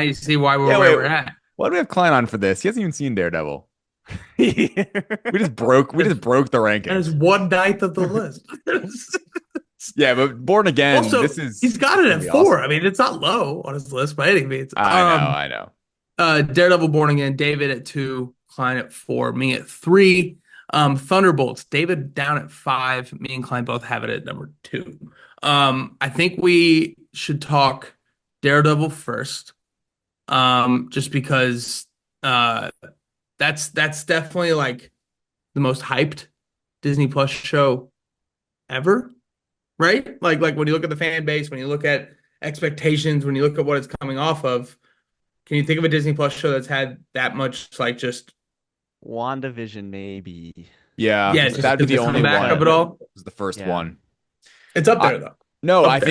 Speaker 1: You see why we're
Speaker 3: Yeah,
Speaker 1: where
Speaker 3: wait.
Speaker 1: we're at.
Speaker 3: Why do we have Klein on for this? He hasn't even seen Daredevil.
Speaker 2: Yeah.
Speaker 3: We just broke the
Speaker 1: That is
Speaker 3: rankings.
Speaker 1: 1/9 of the list.
Speaker 3: Yeah, but Born Again,
Speaker 1: Also, he's got it
Speaker 3: gonna
Speaker 1: at
Speaker 3: be
Speaker 1: 4.
Speaker 3: awesome.
Speaker 1: I mean, it's not low on his list by any means.
Speaker 3: I know.
Speaker 1: Daredevil Born Again, David at 2, Klein at 4, me at 3. Thunderbolts, David down at 5. Me and Klein both have it at number 2. I think we should talk Daredevil first. Just because uh that's definitely like the most hyped Disney Plus show ever, right? Like when you look at the fan base, when you look at expectations, when you look at what it's coming off of, can you think of a Disney Plus show that's had that much like just
Speaker 2: WandaVision, maybe.
Speaker 3: Yeah,
Speaker 1: yeah, just
Speaker 3: that'd be
Speaker 1: the
Speaker 3: the only
Speaker 1: comeback of
Speaker 3: one.
Speaker 1: it
Speaker 3: It
Speaker 1: all?
Speaker 3: was the first
Speaker 2: Yeah.
Speaker 3: one.
Speaker 1: It's up
Speaker 3: I,
Speaker 1: there though.
Speaker 3: no,
Speaker 1: Up
Speaker 3: I
Speaker 1: there.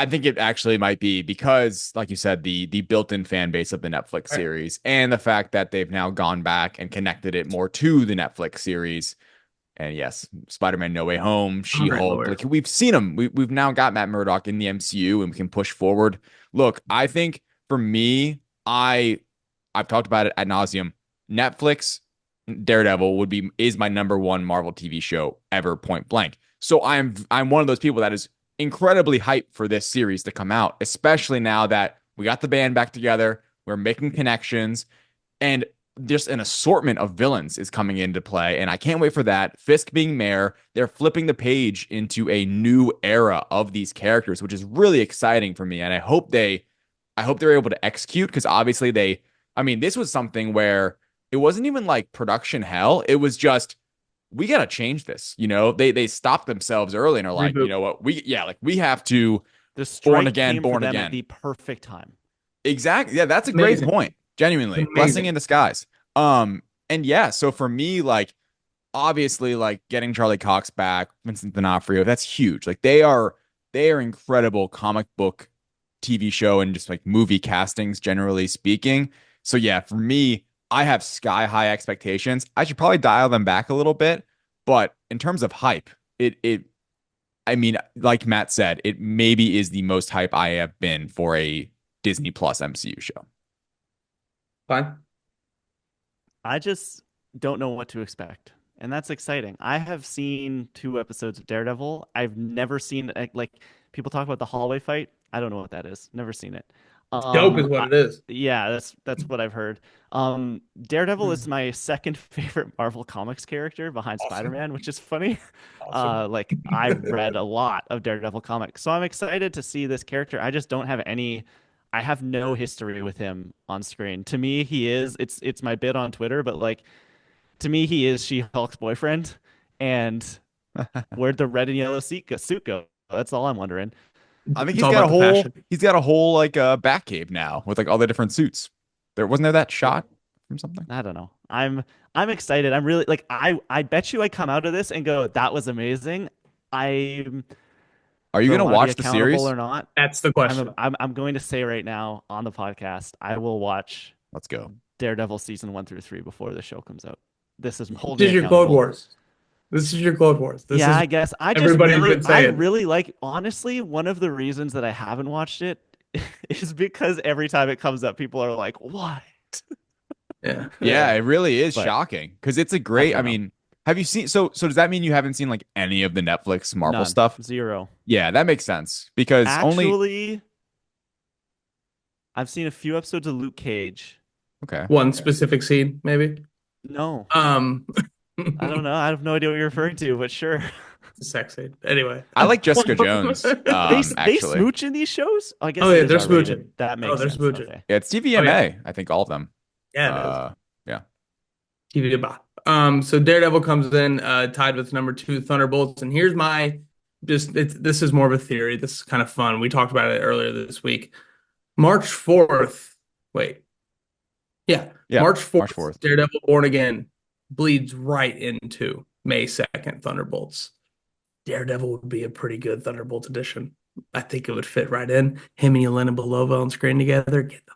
Speaker 3: think it actually might be because, like you said, the built-in fan base of the Netflix
Speaker 1: Right.
Speaker 3: series and the fact that they've now gone back and connected it more to the Netflix series. And yes, Spider-Man No Way Home,
Speaker 1: I'm a great
Speaker 3: She-Hulk,
Speaker 1: lawyer.
Speaker 3: like we've seen them. We've now got Matt Murdock in the MCU and we can push forward. Look, I think for me, I've talked about it ad nauseum. Netflix Daredevil is my number one Marvel TV show ever, point blank. So I'm one of those people that is incredibly hyped for this series to come out, especially now that we got the band back together, we're making connections, and just an assortment of villains is coming into play, and I can't wait for that. Fisk being mayor, they're flipping the page into a new era of these characters, which is really exciting for me, and I hope they're able to execute because obviously I mean, this was something where it wasn't even like production hell. It was just we got to change this. They stopped themselves early and are like, you
Speaker 1: Reboot.
Speaker 3: know what, we have to
Speaker 2: The
Speaker 3: born
Speaker 2: strike
Speaker 3: again,
Speaker 2: came for
Speaker 3: born
Speaker 2: them at
Speaker 3: again.
Speaker 2: the perfect time.
Speaker 3: Exactly. Yeah, that's a great
Speaker 1: Amazing.
Speaker 3: point.
Speaker 1: It's
Speaker 3: Genuinely, blessing in
Speaker 1: amazing.
Speaker 3: disguise. And yeah, so for me, like obviously, like getting Charlie Cox back, Vincent D'Onofrio, that's huge. Like they are incredible comic book TV show and just like movie castings, generally speaking. So yeah, for me, I have sky high expectations. I should probably dial them back a little bit, but in terms of hype, it I mean, like Matt said, it maybe is the most hype I have been for a Disney Plus MCU show.
Speaker 1: Fine.
Speaker 2: I just don't know what to expect. And that's exciting. I have seen 2 episodes of Daredevil. I've never seen like people talk about the hallway fight. I don't know what that is. Never seen it.
Speaker 1: It's dope is what
Speaker 2: I,
Speaker 1: it is.
Speaker 2: yeah, that's what I've heard. Daredevil is my second favorite Marvel Comics character behind
Speaker 1: Awesome.
Speaker 2: Spider-Man, which is funny.
Speaker 1: Awesome.
Speaker 2: Like I've read a lot of Daredevil comics, so I'm excited to see this character. I just don't have any. I have no history with him on screen. To me, he is. It's my bit on Twitter, but like to me, he is She-Hulk's boyfriend. And where'd the red and yellow suit go? That's all I'm wondering.
Speaker 3: I think
Speaker 1: It's all about the fashion.
Speaker 3: he's got a whole like bat cave now with like all the different suits. There that shot from something.
Speaker 2: I don't know. I'm excited. I'm really like I bet you I come out of this and go, that was amazing. I
Speaker 3: Are you
Speaker 2: do I
Speaker 3: gonna
Speaker 2: want to be
Speaker 3: watch the
Speaker 2: accountable
Speaker 3: series?
Speaker 2: or not?
Speaker 1: That's the question.
Speaker 2: I'm going to say right now on the podcast, I will watch
Speaker 3: Let's go.
Speaker 2: Daredevil season 1 through 3 before the show comes out. This is hold
Speaker 1: This
Speaker 2: me
Speaker 1: is your Clone
Speaker 2: accountable.
Speaker 1: Wars. This is your Clone Wars. This
Speaker 2: Yeah,
Speaker 1: is
Speaker 2: I guess
Speaker 1: everybody's been
Speaker 2: I
Speaker 1: saying.
Speaker 2: really like honestly, one of the reasons that I haven't watched it is because every time it comes up, people are like, "What?"
Speaker 1: Yeah.
Speaker 3: Yeah, it really is
Speaker 2: But
Speaker 3: shocking because it's a
Speaker 2: I
Speaker 3: great. I
Speaker 2: don't know.
Speaker 3: mean, have you seen? So does that mean you haven't seen like any of the Netflix Marvel
Speaker 2: None.
Speaker 3: stuff?
Speaker 2: Zero.
Speaker 3: Yeah, that makes sense because only
Speaker 2: Actually, I've seen a few episodes of Luke Cage.
Speaker 3: okay.
Speaker 1: One specific scene, maybe.
Speaker 2: No,
Speaker 1: Um,
Speaker 2: I don't know. I have no idea what you're referring to, but sure.
Speaker 1: sex scene. Anyway.
Speaker 3: I like Jessica Jones.
Speaker 2: They
Speaker 3: Actually,
Speaker 2: smooch in these shows? I guess
Speaker 1: Oh
Speaker 2: it
Speaker 1: yeah,
Speaker 2: is
Speaker 1: they're
Speaker 2: R-rated.
Speaker 1: smooching.
Speaker 2: That
Speaker 1: Oh,
Speaker 2: makes
Speaker 1: they're
Speaker 2: sense.
Speaker 1: smooching.
Speaker 2: Okay.
Speaker 3: yeah, it's
Speaker 1: Oh yeah.
Speaker 3: TVMA. I think all of them.
Speaker 1: Yeah, it is.
Speaker 3: Yeah.
Speaker 1: TV Bot. So Daredevil comes in tied with number 2 Thunderbolts, and here's my this is more of a theory. This is kind of fun. We talked about it earlier this week. March 4th. Wait. Yeah,
Speaker 3: Yeah,
Speaker 1: March
Speaker 3: March
Speaker 1: 4th,
Speaker 3: 4th.
Speaker 1: Daredevil Born Again bleeds right into May 2nd Thunderbolts. Daredevil would be a pretty good Thunderbolt edition. I think it would fit right in. Him and Yelena Belova on screen together. Get the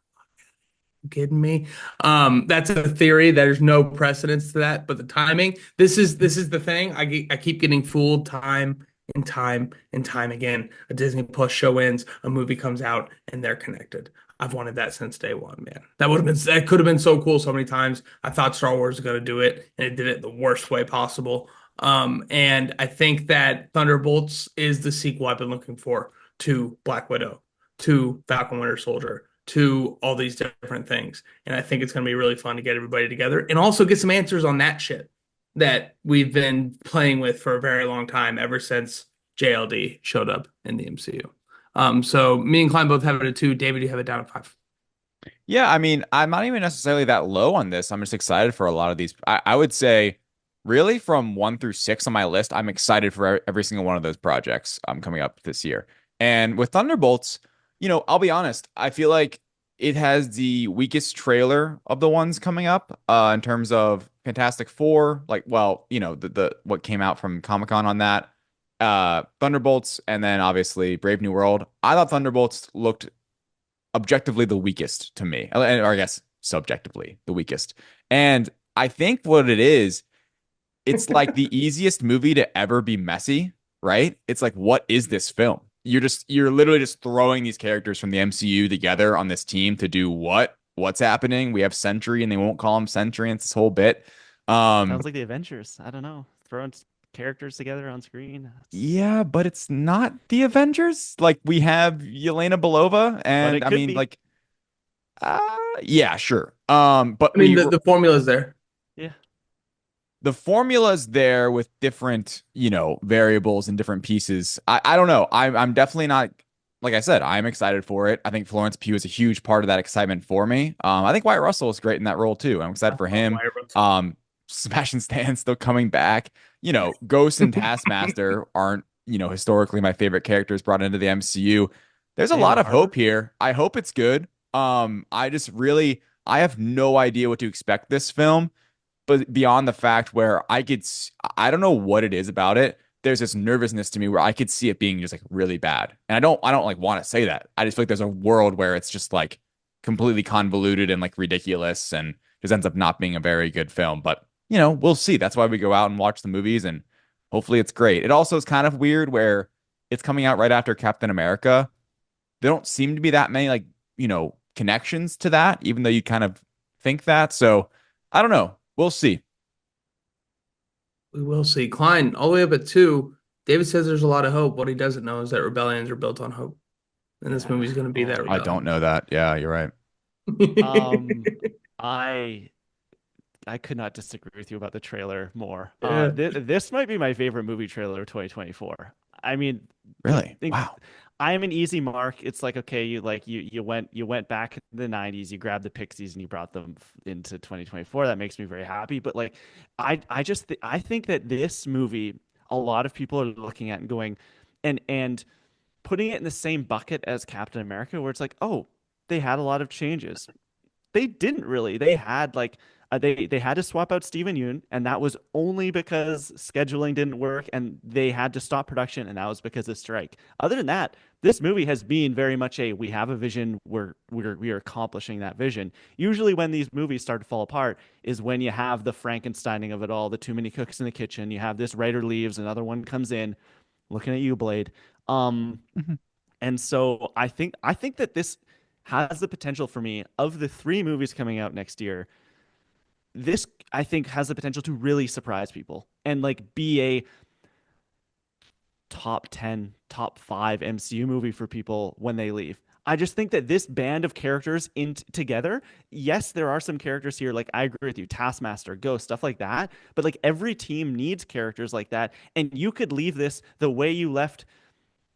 Speaker 1: kidding me? That's a theory. There's no precedence to that, but the timing. This is the thing. I keep getting fooled time and time and time again. A Disney Plus show ends, a movie comes out, and they're connected. I've wanted that since day one, man. That could have been so cool so many times. I thought Star Wars was going to do it, and it did it the worst way possible. And I think that Thunderbolts is the sequel I've been looking for to Black Widow, to Falcon Winter Soldier, to all these different things. And I think it's going to be really fun to get everybody together and also get some answers on that shit. that we've been playing with for a very long time, ever since JLD showed up in the MCU. So me and Klein both have it at 2. David, you have it down at 5.
Speaker 3: Yeah, I mean, I'm not even necessarily that low on this. I'm just excited for a lot of these. I would say, really, from 1 through 6 on my list, I'm excited for every single one of those projects coming up this year. And with Thunderbolts, I'll be honest, I feel like it has the weakest trailer of the ones coming up in terms of Fantastic Four. Like, well, the what came out from Comic-Con on that. Thunderbolts, and then obviously Brave New World. I thought Thunderbolts looked objectively the weakest to me, or I guess subjectively the weakest. And I think what it is, it's like the easiest movie to ever be messy, right? It's like, what is this film? You're literally just throwing these characters from the MCU together on this team to do what? What's happening? We have Sentry and they won't call him Sentry. And it's this whole bit.
Speaker 2: Sounds like the Avengers. I don't know. Throwing characters together on screen.
Speaker 3: Yeah, but it's not the Avengers. Like we have Yelena Belova,
Speaker 2: But
Speaker 3: and
Speaker 2: it
Speaker 3: I
Speaker 2: could
Speaker 3: mean,
Speaker 2: be.
Speaker 3: like, yeah, sure. But
Speaker 1: I mean, the formula is there.
Speaker 2: Yeah.
Speaker 3: the formula's there with different, variables and different pieces. I don't know. I'm definitely not, like I said, I'm excited for it. I think Florence Pugh is a huge part of that excitement for me. I think Wyatt Russell is great in that role too. I'm excited
Speaker 1: I
Speaker 3: for
Speaker 1: love
Speaker 3: him.
Speaker 1: Wyatt Russell.
Speaker 3: Sebastian Stan still coming back. Ghost and Taskmaster aren't, historically my favorite characters brought into the MCU. There's a lot
Speaker 2: David
Speaker 3: of hope
Speaker 2: Harbour.
Speaker 3: here. I hope it's good. I have no idea what to expect this film, but beyond the fact where I don't know what it is about it. There's this nervousness to me where I could see it being just like really bad. And I don't like want to say that. I just feel like there's a world where it's just like completely convoluted and like ridiculous and just ends up not being a very good film. But, we'll see. That's why we go out and watch the movies and hopefully it's great. It also is kind of weird where it's coming out right after Captain America. There don't seem to be that many like, connections to that, even though you kind of think that. So I don't know. We'll see.
Speaker 1: We will see. Klein, all the way up at 2. David says there's a lot of hope. What he doesn't know is that rebellions are built on hope. And this
Speaker 2: Yeah.
Speaker 1: movie's going to be that
Speaker 2: Oh.
Speaker 3: I don't
Speaker 1: rebellion.
Speaker 3: know that. Yeah, you're right.
Speaker 2: Um, I I could not disagree with you about the trailer more.
Speaker 1: Yeah.
Speaker 2: This might be my favorite movie trailer of 2024. I mean, the
Speaker 3: Really?
Speaker 2: thing,
Speaker 3: Wow.
Speaker 2: I am an easy mark. It's like, okay, you went back in the 90s, you grabbed the Pixies and you brought them into 2024. That makes me very happy. But like, I think that this movie, a lot of people are looking at and going, and putting it in the same bucket as Captain America, where it's like, oh, they had a lot of changes. They didn't really. They had like they had to swap out Steven Yeun, and that was only because scheduling didn't work, and they had to stop production, and that was because of strike. Other than that, this movie has been very much a we have a vision, we are accomplishing that vision. Usually, when these movies start to fall apart, is when you have the Frankensteining of it all, the too many cooks in the kitchen. You have this writer leaves, another one comes in. Looking at you, Blade. Um,
Speaker 3: Mhm.
Speaker 2: and so I think that this has the potential for me of the three movies coming out next year. This I think has the potential to really surprise people and like be a top 10, top 5 MCU movie for people when they leave. I just think that this band of characters in together, yes, there are some characters here like I agree with you, Taskmaster, Ghost, stuff like that, but like every team needs characters like that and you could leave this the way you left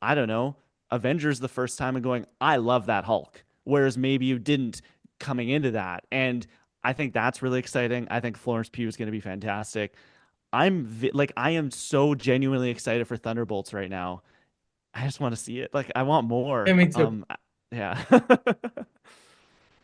Speaker 2: I don't know, Avengers the first time and going, I love that Hulk. Whereas maybe you didn't coming into that. And I think that's really exciting. I think Florence Pugh is going to be fantastic. I am so genuinely excited for Thunderbolts right now. I just want to see it. Like I want
Speaker 1: Yeah,
Speaker 2: more.
Speaker 1: me too.
Speaker 2: Yeah.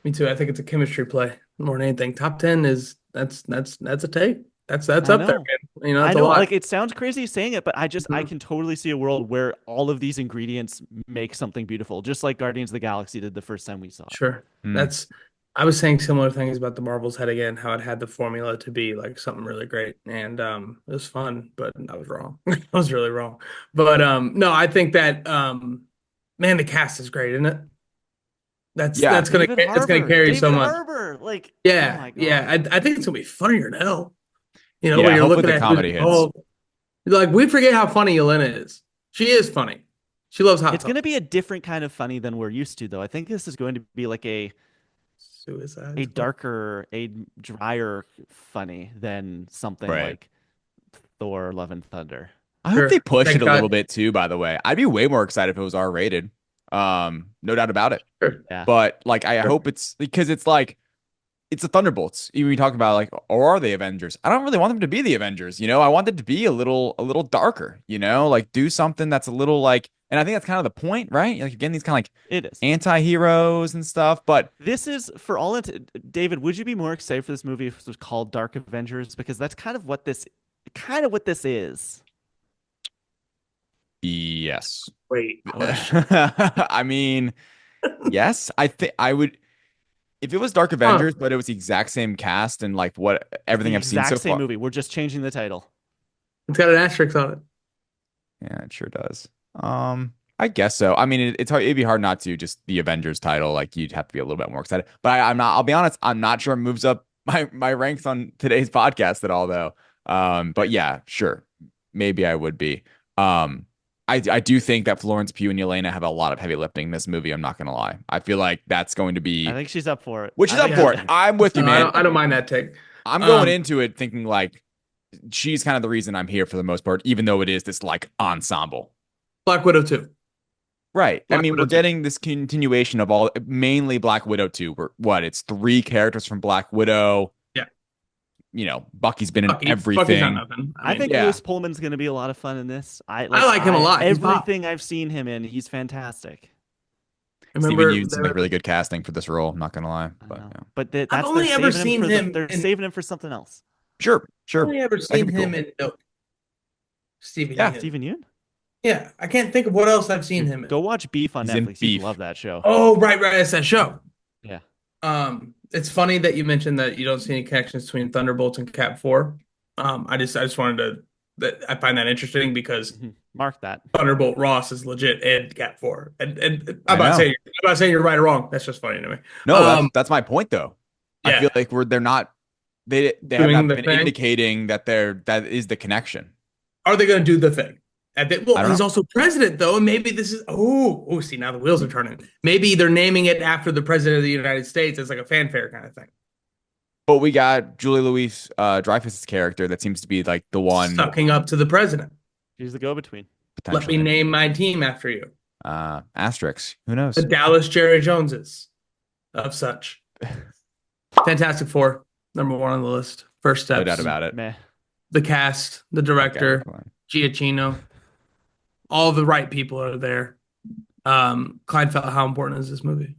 Speaker 1: Me too. I think it's a chemistry play more than anything. Top 10 is that's a take. That's
Speaker 2: I
Speaker 1: up there,
Speaker 2: know.
Speaker 1: man. You know,
Speaker 2: I
Speaker 1: it's a
Speaker 2: know,
Speaker 1: lot.
Speaker 2: like it sounds crazy saying it, but I
Speaker 1: Mhm.
Speaker 2: can totally see a world where all of these ingredients make something beautiful, just like Guardians of the Galaxy did the first time we saw it.
Speaker 1: Sure.
Speaker 3: Mm.
Speaker 1: That's I was saying similar things about the Marvels head again, how it had the formula to be like something really great. And it was fun, but I was wrong. I was really wrong. But no, I think that man, the cast is great, isn't it? That's
Speaker 3: Yeah.
Speaker 1: that's gonna
Speaker 2: David
Speaker 1: that's gonna
Speaker 2: Harbour,
Speaker 1: carry so
Speaker 2: David
Speaker 1: much.
Speaker 2: Harbour, like, oh
Speaker 1: Yeah,
Speaker 2: my
Speaker 1: yeah.
Speaker 2: God.
Speaker 1: I think it's gonna be funnier now. When
Speaker 3: Yeah.
Speaker 1: you're
Speaker 3: Hopefully
Speaker 1: looking
Speaker 3: the
Speaker 1: at who's
Speaker 3: comedy hits.
Speaker 1: involved. Like we forget how funny Yelena is. She is funny. She loves hot
Speaker 2: It's going
Speaker 1: sauce.
Speaker 2: to be a different kind of funny than we're used to, though. I think this is going to be like a
Speaker 1: Suicide Squad.
Speaker 2: darker, a drier funny than something
Speaker 3: Right.
Speaker 2: like. Thor: Love and Thunder.
Speaker 3: I hope they
Speaker 1: Sure.
Speaker 3: push it
Speaker 1: Thank
Speaker 3: a little
Speaker 1: God.
Speaker 3: bit too, by the way. I'd be way more excited if it was R-rated. No doubt about it.
Speaker 1: Sure.
Speaker 2: Yeah.
Speaker 3: But like I
Speaker 1: Sure.
Speaker 3: hope it's because it's like it's the Thunderbolts. You talk about like, or are they Avengers? I don't really want them to be the Avengers, you know? I want them to be a little darker, you know? Like do something that's a little like, and I think that's kind of the point, right? Like again, these kind of like
Speaker 2: It is.
Speaker 3: anti-heroes and stuff, but
Speaker 2: This is for all David, would you be more excited for this movie if it was called Dark Avengers? Because that's kind of what this is.
Speaker 3: yes.
Speaker 1: Great
Speaker 2: Okay.
Speaker 1: question.
Speaker 3: I mean, yes, I think I would if it was Dark
Speaker 1: Huh.
Speaker 3: Avengers, but it was the exact same cast and like what
Speaker 2: It's
Speaker 3: everything
Speaker 2: the
Speaker 3: I've seen
Speaker 2: exact
Speaker 3: so
Speaker 2: same
Speaker 3: far.
Speaker 2: movie. We're just changing the title.
Speaker 1: It's got an asterisk on it.
Speaker 3: Yeah, it sure does. I guess so. I mean, it's hard. It'd be hard not to just the Avengers title. Like you'd have to be a little bit more excited. But I'm not. I'll be honest. I'm not sure it moves up my ranks on today's podcast at all, though. But yeah, sure. Maybe I would be. I do think that Florence Pugh and Yelena have a lot of heavy lifting in this movie. I'm not gonna lie. I feel like that's going to
Speaker 2: I
Speaker 3: be,
Speaker 2: think she's up for it.
Speaker 3: which is
Speaker 2: I
Speaker 3: up
Speaker 2: think
Speaker 1: Yeah.
Speaker 3: for it. I'm with you,
Speaker 1: No,
Speaker 3: man.
Speaker 1: I don't mind that take.
Speaker 3: I'm going
Speaker 1: Um,
Speaker 3: into it thinking like she's kind of the reason I'm here for the most part, even though it is this like ensemble.
Speaker 1: Black Widow 2.
Speaker 3: Right. I
Speaker 1: Black
Speaker 3: mean, we're
Speaker 1: Widow 2.
Speaker 3: getting this continuation of all mainly Black Widow 2. It's three characters from Black Widow.
Speaker 1: Yeah.
Speaker 3: You know, Bucky's been in
Speaker 1: Bucky's not
Speaker 3: everything.
Speaker 1: nothing. I
Speaker 2: I
Speaker 1: mean,
Speaker 2: think
Speaker 3: Yeah.
Speaker 2: Lewis Pullman's going to be a lot of fun in this.
Speaker 1: I like him a lot. He's Bob.
Speaker 2: Everything I've seen him in, he's fantastic.
Speaker 1: I
Speaker 3: Steven
Speaker 1: remember
Speaker 3: Yeun seems like really good casting for this role, I'm not gonna lie.
Speaker 2: I
Speaker 3: But
Speaker 2: know.
Speaker 3: yeah.
Speaker 2: But
Speaker 1: I've
Speaker 2: that's
Speaker 1: only
Speaker 2: they're
Speaker 1: ever
Speaker 2: saving him
Speaker 1: seen
Speaker 2: for
Speaker 1: him
Speaker 2: they're
Speaker 1: in
Speaker 2: saving him for something else.
Speaker 3: Sure,
Speaker 1: I've
Speaker 3: sure.
Speaker 1: only ever
Speaker 3: That could
Speaker 1: seen
Speaker 3: be
Speaker 1: him
Speaker 3: cool.
Speaker 1: in Nope. Stephen
Speaker 3: Yeah.
Speaker 1: Yeun.
Speaker 2: Steven Yeun?
Speaker 1: Yeah, I can't think of what else I've seen him in.
Speaker 2: Go watch Beef on
Speaker 3: He's in
Speaker 2: Netflix. You'd
Speaker 3: Beef.
Speaker 2: love that show.
Speaker 1: Oh, right, it's that show.
Speaker 2: Yeah.
Speaker 1: It's funny that you mentioned that you don't see any connections between Thunderbolts and Cap 4. I just wanted to that I find that interesting because
Speaker 2: Mark that.
Speaker 1: Thunderbolt Ross is legit and Cap 4. And
Speaker 3: I know.
Speaker 1: I'm not saying you're right or wrong. That's just funny to me.
Speaker 3: No, that's my point though. I feel
Speaker 1: Yeah,
Speaker 3: like they're not they have
Speaker 1: doing
Speaker 3: not
Speaker 1: the
Speaker 3: been
Speaker 1: thing.
Speaker 3: indicating that that is the connection.
Speaker 1: Are they going to do the thing?
Speaker 3: I
Speaker 1: Well,
Speaker 3: don't
Speaker 1: he's
Speaker 3: know.
Speaker 1: also president though, and maybe this is see now the wheels are turning. Maybe they're naming it after the president of the United States as like a fanfare kind of thing.
Speaker 3: But we got Julie Louis Dreyfus's character that seems to be like the one
Speaker 1: Sucking up to the president.
Speaker 2: She's the go-between.
Speaker 1: Let me
Speaker 3: potentially.
Speaker 1: name my team after you.
Speaker 3: Asterix. Who
Speaker 1: The
Speaker 3: knows?
Speaker 1: Dallas Jerry Joneses of such. Fantastic Four, number one on the list. First
Speaker 3: No
Speaker 1: steps.
Speaker 3: doubt about it.
Speaker 2: Meh.
Speaker 1: The cast, the director,
Speaker 3: Okay, fine.
Speaker 1: Giacchino, all the right people are there. Klein Felt, how important is this movie?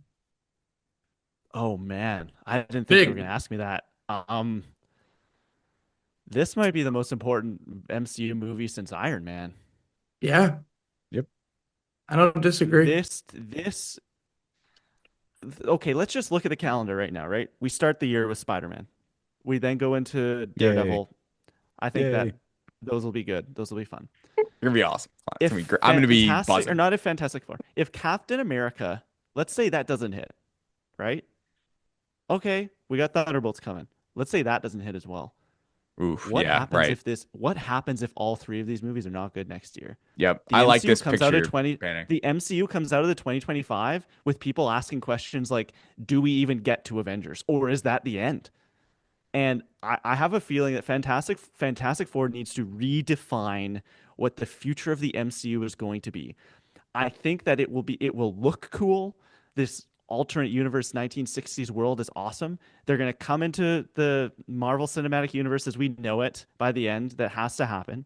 Speaker 2: Oh man, I didn't think
Speaker 1: Big.
Speaker 2: you were gonna ask me that. This might be the most important MCU movie since Iron Man.
Speaker 1: Yeah,
Speaker 3: Yep.
Speaker 1: I don't disagree.
Speaker 2: This. Okay, let's just look at the calendar right now. Right, we start the year with Spider-Man. We then go into Daredevil. I think that
Speaker 3: Yay.
Speaker 2: those will be good. Those will be fun.
Speaker 3: It's gonna be awesome. It's
Speaker 2: If
Speaker 3: gonna be great. I'm gonna be
Speaker 2: Fantastic- or
Speaker 3: buzzing.
Speaker 2: not if Fantastic Four. If Captain America, let's say that doesn't hit, right? Okay, we got Thunderbolts coming. Let's say that doesn't hit as well.
Speaker 3: Oof.
Speaker 2: What
Speaker 3: Yeah.
Speaker 2: happens
Speaker 3: Right.
Speaker 2: if this? What happens if all three of these movies are not good next year?
Speaker 3: Yep.
Speaker 2: The
Speaker 3: I like
Speaker 2: MCU
Speaker 3: this
Speaker 2: comes
Speaker 3: picture.
Speaker 2: out of
Speaker 3: you're
Speaker 2: 20
Speaker 3: painting.
Speaker 2: The MCU comes out of the 2025 with people asking questions like, do we even get to Avengers, or is that the end? And I have a feeling that Fantastic Four needs to redefine what the future of the MCU is going to be. I think that it will look cool. This alternate universe 1960s world is awesome. They're going to come into the Marvel Cinematic Universe as we know it by the end. That has to happen.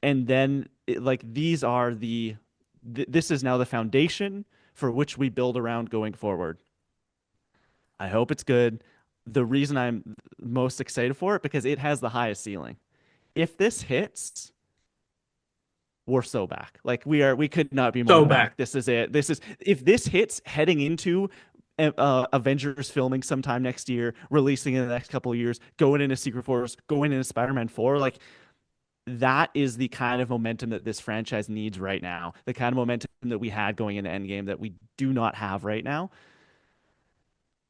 Speaker 2: And then this is now the foundation for which we build around going forward. I hope it's good. The reason I'm most excited for it because it has the highest ceiling. If this hits, we're so back. Like we could not be more
Speaker 1: So
Speaker 2: back.
Speaker 1: back.
Speaker 2: This is it. If this hits heading into Avengers filming sometime next year, releasing in the next couple of years, going into Secret Wars, going into Spider-Man 4, like that is the kind of momentum that this franchise needs right now. The kind of momentum that we had going into Endgame that we do not have right now.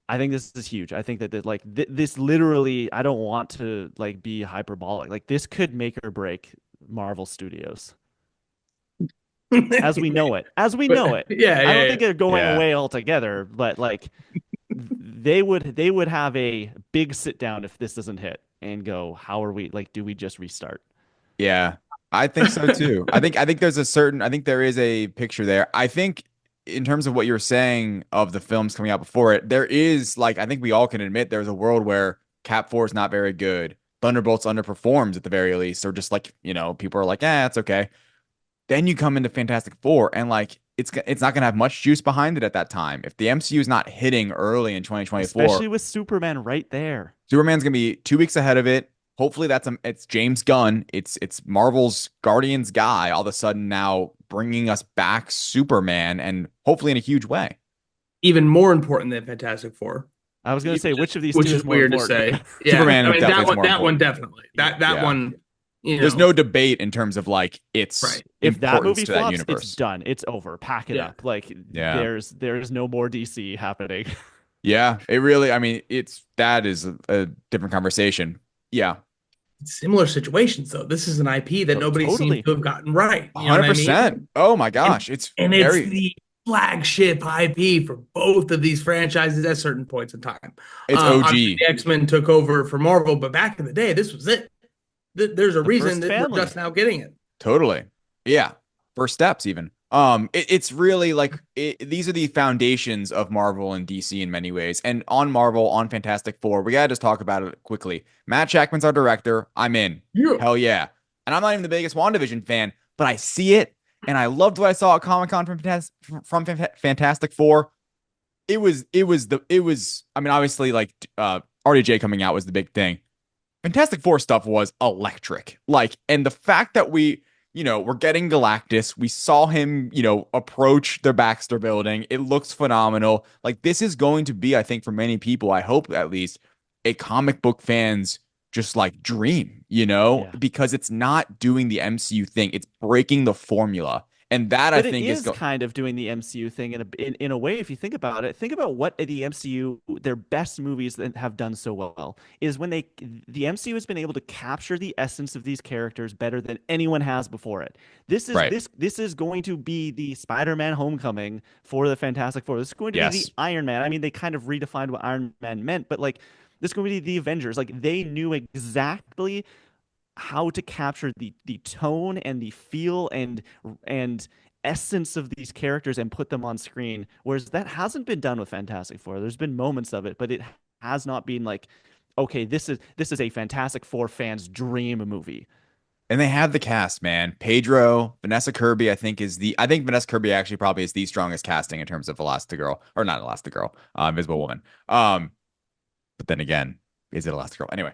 Speaker 2: I think this is huge. I think that this literally, I don't want to like be hyperbolic. Like this could make or break Marvel Studios as we know it. As we know it.
Speaker 1: Yeah,
Speaker 2: I don't think they're going
Speaker 3: Yeah.
Speaker 2: away altogether, but like they would have a big sit down if this doesn't hit and go, how are we like, do we just restart?
Speaker 3: Yeah, I think so too. I think there is a picture there. I think in terms of what you're saying of the films coming out before it, there is like I think we all can admit there's a world where Cap 4 is not very good. Thunderbolts underperforms at the very least, or just like, people are like, it's okay. Then you come into Fantastic Four and like it's not gonna have much juice behind it at that time. If the MCU is not hitting early in 2024,
Speaker 2: Especially with Superman right there.
Speaker 3: Superman's gonna be 2 weeks ahead of it. Hopefully it's James Gunn. It's Marvel's Guardians guy all of a sudden now bringing us back Superman and hopefully in a huge way.
Speaker 1: Even more important than Fantastic Four.
Speaker 2: I was going to say, which of these
Speaker 1: Which
Speaker 2: two
Speaker 1: is
Speaker 2: is more
Speaker 1: weird to
Speaker 2: important?
Speaker 1: say. Yeah,
Speaker 3: Superman
Speaker 1: I mean
Speaker 3: definitely
Speaker 1: that
Speaker 3: is
Speaker 1: one.
Speaker 3: more
Speaker 1: That one
Speaker 3: important.
Speaker 1: definitely. That
Speaker 3: Yeah.
Speaker 1: one.
Speaker 3: There's no debate in terms of like its
Speaker 1: Right.
Speaker 2: If that
Speaker 3: importance
Speaker 2: movie
Speaker 3: to that
Speaker 2: flops, it's
Speaker 3: universe.
Speaker 2: done. It's over. Pack it
Speaker 1: Yeah.
Speaker 2: up. Like
Speaker 3: Yeah.
Speaker 2: there's no more DC happening.
Speaker 3: Yeah, it really, I mean, that is a different conversation. Yeah,
Speaker 1: Similar situations though. This is an IP that nobody seems
Speaker 2: Totally.
Speaker 1: to have gotten right. You know what I mean?
Speaker 3: 100%. Oh my
Speaker 1: And
Speaker 3: gosh, it's
Speaker 1: and it's
Speaker 3: very,
Speaker 1: the flagship IP for both of these franchises at certain points in time.
Speaker 3: it's
Speaker 1: Obviously,
Speaker 3: OG.
Speaker 1: the X-Men took over for Marvel, but back in the day, this was it. There's a
Speaker 2: The
Speaker 1: reason
Speaker 2: first
Speaker 1: that we're
Speaker 2: family.
Speaker 1: just now getting it.
Speaker 3: Totally. Yeah. First steps even. It's really like these are the foundations of Marvel and DC in many ways. And on Marvel, on Fantastic Four, we gotta just talk about it quickly. Matt Jackman's our director. I'm in.
Speaker 1: Yeah.
Speaker 3: Hell yeah. And I'm not even the biggest WandaVision fan, but I see it, and I loved what I saw at Comic-Con from Fantastic Four. I mean, obviously like RDJ coming out was the big thing. Fantastic Four stuff was electric. Like, and the fact that we're getting Galactus, we saw him, approach the Baxter building. It looks phenomenal. Like, this is going to be, I think, for many people, I hope at least, a comic book fan's just like dream,
Speaker 2: Yeah.
Speaker 3: because it's not doing the MCU thing. It's breaking the formula. And that I
Speaker 2: But it
Speaker 3: think is
Speaker 2: is kind of doing the MCU thing in a way. If you think about it, think about what the MCU, their best movies that have done so well is when the MCU has been able to capture the essence of these characters better than anyone has before it. This is
Speaker 3: right.
Speaker 2: this is going to be the Spider-Man Homecoming for the Fantastic Four. This is going to be the
Speaker 3: Yes.
Speaker 2: Iron Man. I mean, they kind of redefined what Iron Man meant, but like this is going to be the Avengers. Like they knew exactly how to capture the tone and the feel and essence of these characters and put them on screen, whereas that hasn't been done with Fantastic Four. There's been moments of it, but it has not been like, okay, this is a Fantastic Four fan's dream movie.
Speaker 3: And they have the cast, man. Pedro, Vanessa Kirby, I think Vanessa Kirby actually probably is the strongest casting in terms of Elastigirl, or not Elastigirl, Invisible Woman. But then again, is it Elastigirl? Anyway,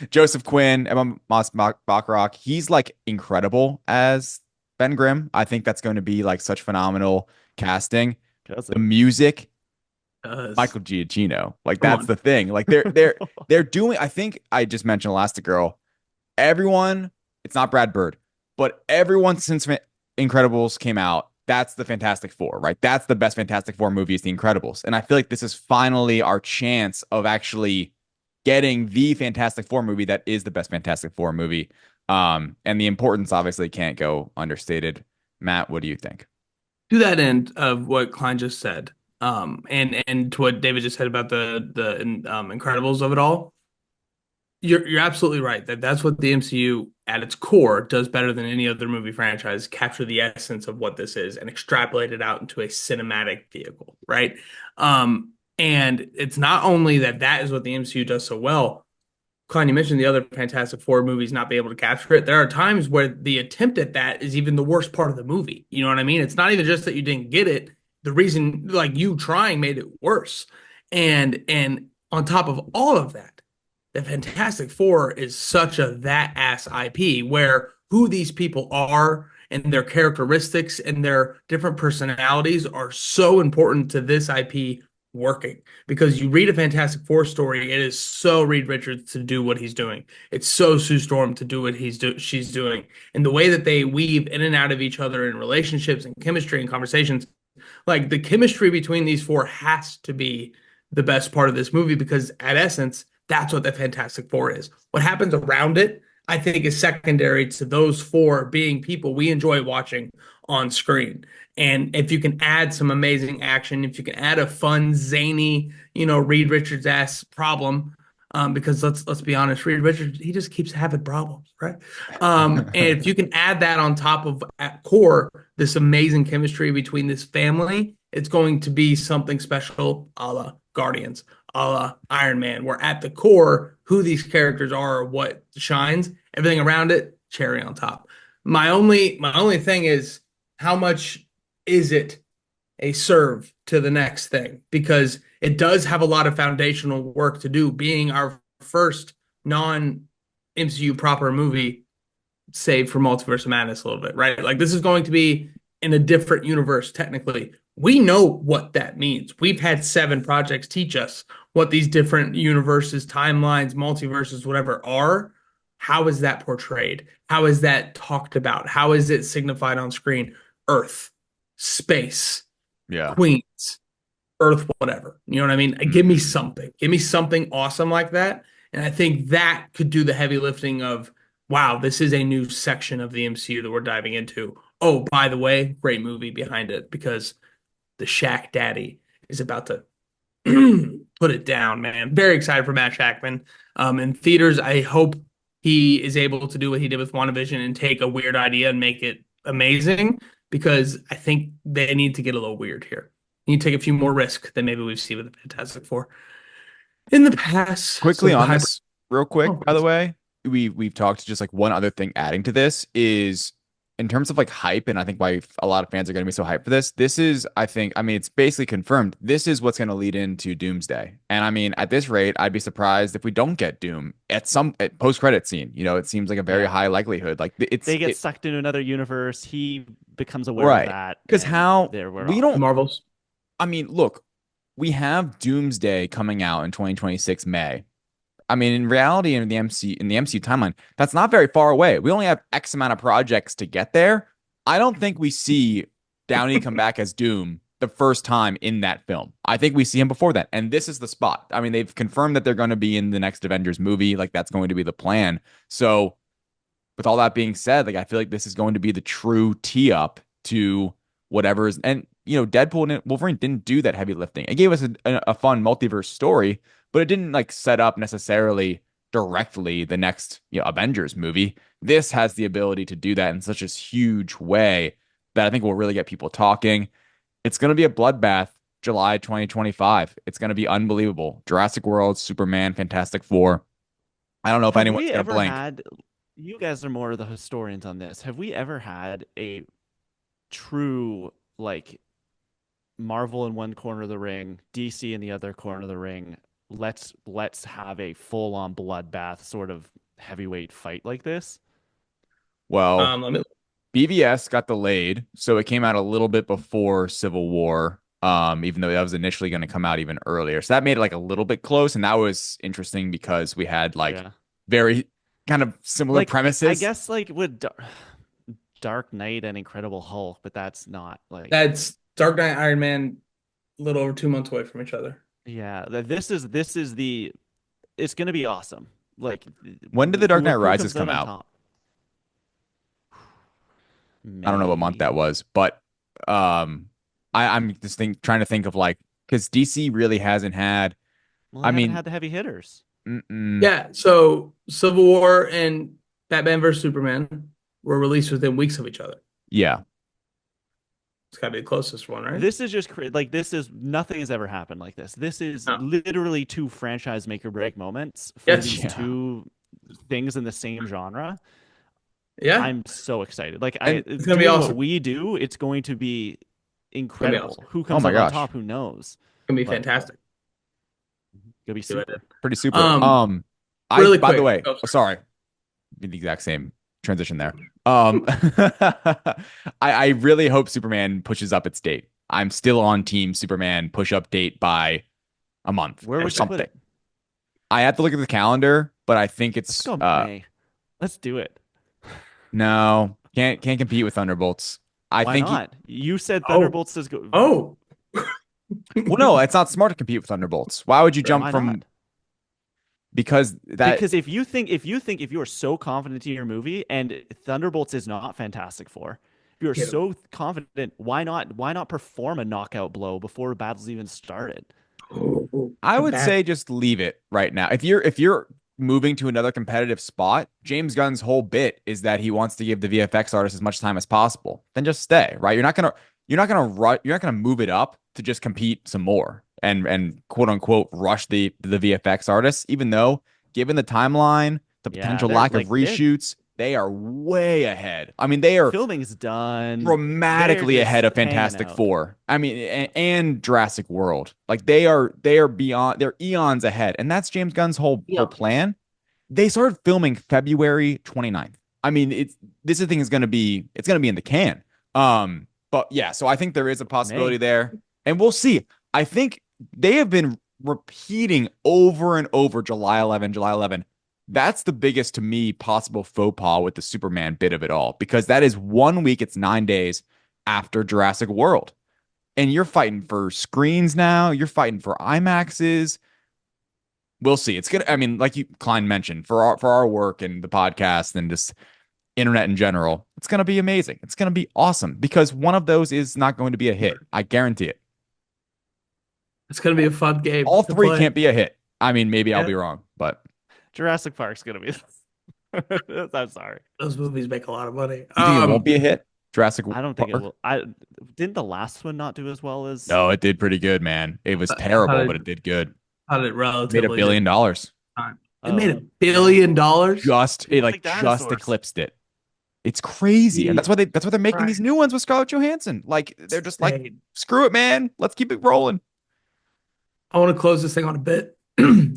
Speaker 3: Joseph Quinn, Emma Moss Baccarat, he's like incredible as Ben Grimm. I think that's going to be like such phenomenal casting.
Speaker 2: Does
Speaker 3: The
Speaker 2: it?
Speaker 3: music,
Speaker 1: Does.
Speaker 3: Michael Giacchino, like
Speaker 1: Come
Speaker 3: that's
Speaker 1: on.
Speaker 3: the thing. Like they're doing. I think I just mentioned Elastigirl. Everyone, it's not Brad Bird, but everyone since Incredibles came out, that's the Fantastic Four, right? That's the best Fantastic Four movie is The Incredibles. And I feel like this is finally our chance of actually getting the Fantastic Four movie that is the best Fantastic Four movie. And the importance obviously can't go understated. Matt, what do you think?
Speaker 1: To that end of what Klein just said, and to what David just said about the Incredibles of it all, you're absolutely right that that's what the MCU at its core does better than any other movie franchise, capture the essence of what this is and extrapolate it out into a cinematic vehicle, right? And it's not only that that is what the MCU does so well. Klein, you mentioned the other Fantastic Four movies not be able to capture it. There are times where the attempt at that is even the worst part of the movie. You know what I mean? It's not even just that you didn't get it. The reason, like you trying, made it worse. And on top of all of that, the Fantastic Four is such a that ass IP where who these people are and their characteristics and their different personalities are so important to this IP working because you read a Fantastic Four story, it is so Reed Richards to do what he's doing. It's so Sue Storm to do what she's doing. And the way that they weave in and out of each other in relationships and chemistry and conversations, like the chemistry between these four has to be the best part of this movie because at essence, that's what the Fantastic Four is. What happens around it, I think, is secondary to those four being people we enjoy watching on screen. And if you can add some amazing action, if you can add a fun, zany, Reed Richards ass problem, because let's be honest, Reed Richards, he just keeps having problems, right? And if you can add that on top of at core this amazing chemistry between this family, it's going to be something special, a la Guardians, a la Iron Man, where at the core, who these characters are, what shines, everything around it, cherry on top. My only thing is how much is it a serve to the next thing? Because it does have a lot of foundational work to do, being our first non MCU proper movie, save for Multiverse of Madness a little bit, right? Like this is going to be in a different universe, technically. We know what that means. We've had 7 projects teach us what these different universes, timelines, multiverses, whatever are. How is that portrayed? How is that talked about? How is it signified on screen? Earth, space,
Speaker 3: Yeah.
Speaker 1: Queens, Earth, whatever. You know what I mean? Give me something. Give me something awesome like that. And I think that could do the heavy lifting of, wow, this is a new section of the MCU that we're diving into. Oh, by the way, great movie behind it because the Shaq Daddy is about to put it down, man. Very excited for Matt Shackman. In theaters, I hope he is able to do what he did with WandaVision and take a weird idea and make it amazing because I think they need to get a little weird here. You need to take a few more risks than maybe we've seen with the Fantastic Four in the past.
Speaker 3: Quickly
Speaker 1: So the
Speaker 3: on
Speaker 1: hybrid.
Speaker 3: this, real quick,
Speaker 1: Oh,
Speaker 3: by the way, we've talked just like one other thing adding to this is in terms of like hype, and I think why a lot of fans are going to be so hyped for this. This is, I mean, it's basically confirmed. This is what's going to lead into Doomsday, and I mean, at this rate, I'd be surprised if we don't get Doom at some post credit scene. You know, it seems like a very
Speaker 2: Yeah.
Speaker 3: high likelihood. Like
Speaker 2: They get sucked into another universe. He becomes aware of
Speaker 3: right
Speaker 2: that,
Speaker 3: because
Speaker 2: and
Speaker 3: how
Speaker 2: there we're
Speaker 3: we
Speaker 2: off.
Speaker 3: don't.
Speaker 1: Marvels.
Speaker 3: I mean, look, we have Doomsday coming out in 2026 May. I mean, in reality, in the MCU timeline, that's not very far away. We only have X amount of projects to get there. I don't think we see Downey come back as Doom the first time in that film. I think we see him before that, and this is the spot. I mean, they've confirmed that they're going to be in the next Avengers movie. Like that's going to be the plan. So, with all that being said, like I feel like this is going to be the true tee up to whatever is, and you know, Deadpool and Wolverine didn't do that heavy lifting. It gave us a fun multiverse story, but it didn't like set up necessarily directly the next, you know, Avengers movie. This has the ability to do that in such a huge way that I think will really get people talking. It's going to be a bloodbath. July 2025. It's going to be unbelievable. Jurassic World, Superman, Fantastic Four. I don't know if
Speaker 2: Have
Speaker 3: anyone's
Speaker 2: we
Speaker 3: going to
Speaker 2: ever
Speaker 3: blink.
Speaker 2: had, you guys are more of the historians on this. Have we ever had a true, like, Marvel in one corner of the ring, DC in the other corner of the ring? Let's have a full-on bloodbath sort of heavyweight fight like this.
Speaker 3: Well,
Speaker 1: Let me
Speaker 3: BVS got delayed, so it came out a little bit before Civil War. Even though that was initially going to come out even earlier. So that made it like a little bit close, and that was interesting because we had like
Speaker 2: Yeah.
Speaker 3: very kind of similar
Speaker 2: Like, I
Speaker 3: premises.
Speaker 2: guess, like, with Dark Knight and Incredible Hulk, but that's not like,
Speaker 1: That's Dark Knight, Iron Man, a little over 2 months away from each other.
Speaker 2: yeah, this is the, it's gonna be awesome. Like,
Speaker 3: When did The Dark Knight
Speaker 2: who
Speaker 3: Rises
Speaker 2: comes out
Speaker 3: come
Speaker 2: on
Speaker 3: out?
Speaker 2: top?
Speaker 3: I don't know what month
Speaker 2: May.
Speaker 3: that was, but I'm just trying to think of like because DC really hasn't had.
Speaker 2: Well,
Speaker 3: I
Speaker 2: they haven't
Speaker 3: mean,
Speaker 2: had the heavy hitters.
Speaker 1: Yeah, so Civil War and Batman vs Superman were released within weeks of each other.
Speaker 3: yeah,
Speaker 1: It's got to be the closest one, right?
Speaker 2: This is just like, this is, nothing has ever happened like this. This is
Speaker 1: No.
Speaker 2: literally two franchise make or break moments for
Speaker 1: Yes.
Speaker 2: these
Speaker 3: Yeah.
Speaker 2: two things in the same genre.
Speaker 1: Yeah,
Speaker 2: I'm so excited. Like,
Speaker 3: And
Speaker 1: it's gonna be
Speaker 2: doing
Speaker 1: awesome.
Speaker 2: what we do, it's going to be
Speaker 1: It's gonna be
Speaker 2: incredible.
Speaker 1: awesome.
Speaker 2: Who
Speaker 3: oh
Speaker 2: comes
Speaker 3: my
Speaker 2: out on
Speaker 3: gosh,
Speaker 2: top? Who knows?
Speaker 1: It's gonna be
Speaker 2: But
Speaker 1: fantastic.
Speaker 2: it'll be
Speaker 1: See what I
Speaker 2: super.
Speaker 1: did.
Speaker 3: pretty super.
Speaker 1: Um,
Speaker 3: I
Speaker 1: really
Speaker 3: by the
Speaker 1: quick.
Speaker 3: way,
Speaker 1: Oh,
Speaker 3: sorry, did the exact same transition there. I really hope Superman pushes up its date. I'm still on team Superman push up date by a month
Speaker 2: Where
Speaker 3: or
Speaker 2: would you put
Speaker 3: something.
Speaker 2: it?
Speaker 3: I have to look at the calendar, but I think
Speaker 2: Let's
Speaker 3: it's
Speaker 2: go May. Let's do it.
Speaker 3: no, can't compete with Thunderbolts. I
Speaker 2: Why
Speaker 3: think
Speaker 2: not? You said
Speaker 1: oh,
Speaker 2: Thunderbolts is go.
Speaker 1: oh.
Speaker 3: well, no, it's not smart to compete with Thunderbolts. Why would you jump
Speaker 2: Why
Speaker 3: from
Speaker 2: not?
Speaker 3: because that
Speaker 2: Because if you are so confident in your movie and Thunderbolts is not Fantastic Four, if you are
Speaker 1: Get him.
Speaker 2: so confident, why not perform a knockout blow before battles even started?
Speaker 3: I
Speaker 1: The
Speaker 3: would
Speaker 1: bad.
Speaker 3: say just leave it right now. If you're moving to another competitive spot, James Gunn's whole bit is that he wants to give the VFX artist as much time as possible. Then just stay, right? You're not gonna move it up to just compete some more and quote unquote rush the VFX artists, even though given the timeline, the
Speaker 2: Yeah,
Speaker 3: potential
Speaker 2: they're
Speaker 3: lack of
Speaker 2: like they're
Speaker 3: reshoots, they are way ahead. I mean, they are
Speaker 2: filming's done. They're
Speaker 3: dramatically ahead
Speaker 2: just
Speaker 3: of
Speaker 2: hanging
Speaker 3: Fantastic
Speaker 2: out.
Speaker 3: Four. I mean, and Jurassic World. Like they are beyond, they're eons ahead. And that's James Gunn's whole
Speaker 1: Yeah.
Speaker 3: plan. They started filming February 29th. I mean, this thing is gonna be in the can. But yeah, so I think there is a possibility
Speaker 2: May.
Speaker 3: there. And we'll see. I think they have been repeating over and over July 11, July 11. That's the biggest to me possible faux pas with the Superman bit of it all, because that is 1 week, it's 9 days after Jurassic World. And you're fighting for screens now, you're fighting for IMAXs. We'll see. It's gonna, I mean, like you Klein mentioned, for our work and the podcast and just internet in general, it's gonna be amazing. It's gonna be awesome because one of those is not going to be a hit. I guarantee it.
Speaker 1: It's gonna be a fun game
Speaker 3: All
Speaker 1: to
Speaker 3: three
Speaker 1: play.
Speaker 3: can't be a hit. I mean, maybe I'll
Speaker 1: Yeah,
Speaker 3: be wrong, but
Speaker 2: Jurassic Park's gonna be. I'm sorry.
Speaker 1: those movies make a lot of money.
Speaker 3: you think it won't be a hit? Jurassic
Speaker 2: I don't think it
Speaker 3: Park?
Speaker 2: will. I didn't the last one not do as well as.
Speaker 3: No, it did pretty good, man. It was
Speaker 1: How
Speaker 3: terrible,
Speaker 1: did
Speaker 3: but it did good.
Speaker 1: how did it
Speaker 3: Made a
Speaker 1: relatively do?
Speaker 3: billion dollars.
Speaker 1: Time? It made
Speaker 2: Oh,
Speaker 1: $1 billion.
Speaker 3: It
Speaker 2: people
Speaker 3: like
Speaker 2: like
Speaker 3: just
Speaker 2: dinosaurs.
Speaker 3: eclipsed it. It's crazy. And
Speaker 1: Jesus
Speaker 3: that's why they're making these
Speaker 1: Christ.
Speaker 3: new ones with Scarlett Johansson. Like they're just like,
Speaker 1: Insane.
Speaker 3: screw it, man. Let's keep it rolling.
Speaker 1: I want to close this thing on a bit.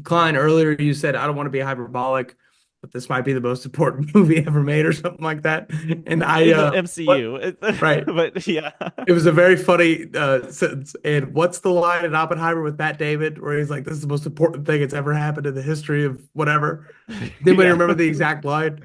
Speaker 1: Klein, earlier you said I don't want to be hyperbolic, but this might be the most important movie ever made or something like that. And
Speaker 2: In the
Speaker 1: what?
Speaker 2: MCU.
Speaker 1: Right.
Speaker 2: But yeah.
Speaker 1: It was a very funny sentence. And what's the line in Oppenheimer with Matt David where he's like, "This is the most important thing that's ever happened in the history of whatever." Does anybody
Speaker 2: Yeah.
Speaker 1: remember the exact line?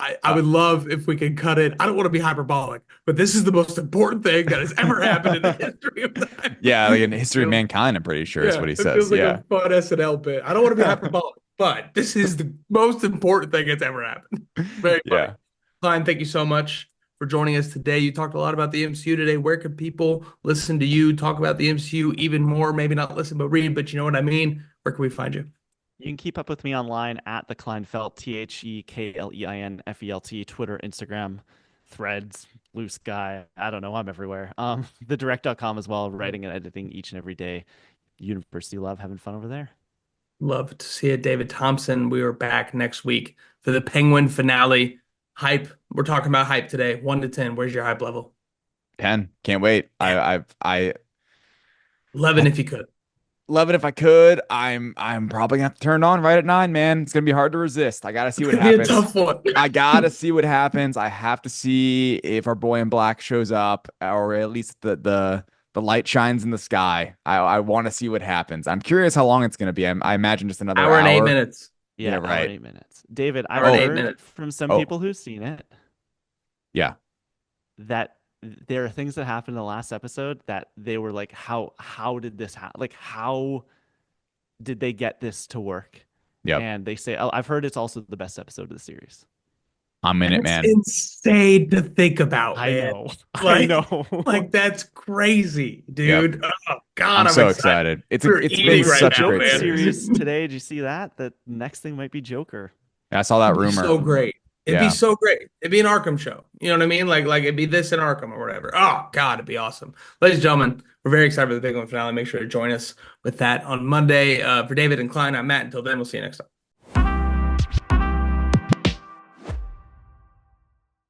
Speaker 1: I
Speaker 3: Uh,
Speaker 1: would love if we could cut it. I don't want to be hyperbolic, but this is the most important thing that has ever happened in the history of time.
Speaker 3: yeah, like in the history of
Speaker 1: You
Speaker 3: mankind, I'm pretty sure is
Speaker 1: Yeah,
Speaker 3: what he
Speaker 1: it
Speaker 3: says.
Speaker 1: feels like
Speaker 3: Yeah.
Speaker 1: a fun SNL bit. I don't want to be hyperbolic, but this is the most important thing that's ever happened. Very funny.
Speaker 3: Yeah.
Speaker 1: Klein, thank you so much for joining us today. You talked a lot about the MCU today. Where can people listen to you talk about the MCU even more? Maybe not listen, but read, but you know what I mean? Where can we find you?
Speaker 2: You can keep up with me online at the Klein Felt, TheKleinFelt, Twitter, Instagram, Threads, Blue Sky. I don't know. I'm everywhere. TheDirect.com as well, writing and editing each and every day. University Love, having fun over there.
Speaker 1: Love to see it, David Thompson. We are back next week for the Penguin finale. Hype. We're talking about hype today. 1 to 10. Where's your hype level?
Speaker 3: 10. Can't wait. I
Speaker 1: 11 if you could.
Speaker 3: love it if I could. I'm probably gonna have to turn it on right at 9, man. It's gonna be hard to resist. I gotta see
Speaker 1: It's
Speaker 3: what
Speaker 1: gonna be a
Speaker 3: happens.
Speaker 1: tough one.
Speaker 3: I gotta see what happens. I have to see if our boy in black shows up, or at least the light shines in the sky. I want to see what happens. I'm curious how long it's gonna be. I imagine just another
Speaker 1: Hour and eight
Speaker 3: hour.
Speaker 1: minutes.
Speaker 2: Yeah,
Speaker 3: Yeah,
Speaker 2: hour and
Speaker 3: right.
Speaker 2: 8 minutes. David,
Speaker 1: Hour
Speaker 2: I've
Speaker 1: and eight
Speaker 2: heard
Speaker 1: minutes.
Speaker 2: from some
Speaker 3: Oh,
Speaker 2: people who've seen it
Speaker 3: yeah.
Speaker 2: that there are things that happened in the last episode that they were like, how did this happen? Like, how did they get this to work?
Speaker 3: Yep.
Speaker 2: And they say, oh, I've heard it's also the best episode of the series.
Speaker 3: I'm in it,
Speaker 1: That's
Speaker 3: man.
Speaker 1: insane to think about,
Speaker 2: I
Speaker 1: man.
Speaker 2: know. I
Speaker 1: Like,
Speaker 2: know.
Speaker 1: like that's crazy,
Speaker 3: Yep.
Speaker 1: dude. Oh God,
Speaker 3: I'm
Speaker 1: I'm
Speaker 3: so
Speaker 1: excited.
Speaker 3: excited. It's
Speaker 1: We're
Speaker 3: it's been
Speaker 1: eating right
Speaker 2: The
Speaker 3: such a
Speaker 1: now,
Speaker 3: great
Speaker 2: Joker
Speaker 1: man.
Speaker 2: series
Speaker 3: series.
Speaker 2: today. Did you see that? The next thing might be Joker.
Speaker 3: I saw that
Speaker 1: It'd be
Speaker 3: rumor.
Speaker 1: so great. It'd be
Speaker 3: Yeah.
Speaker 1: so great. It'd be an Arkham show. You know what I mean? Like it'd be this in Arkham or whatever. Oh God, it'd be awesome. Ladies and gentlemen, we're very excited for the big one finale. Make sure to join us with that on Monday. For David and Klein, I'm Matt. Until then, we'll see you next time.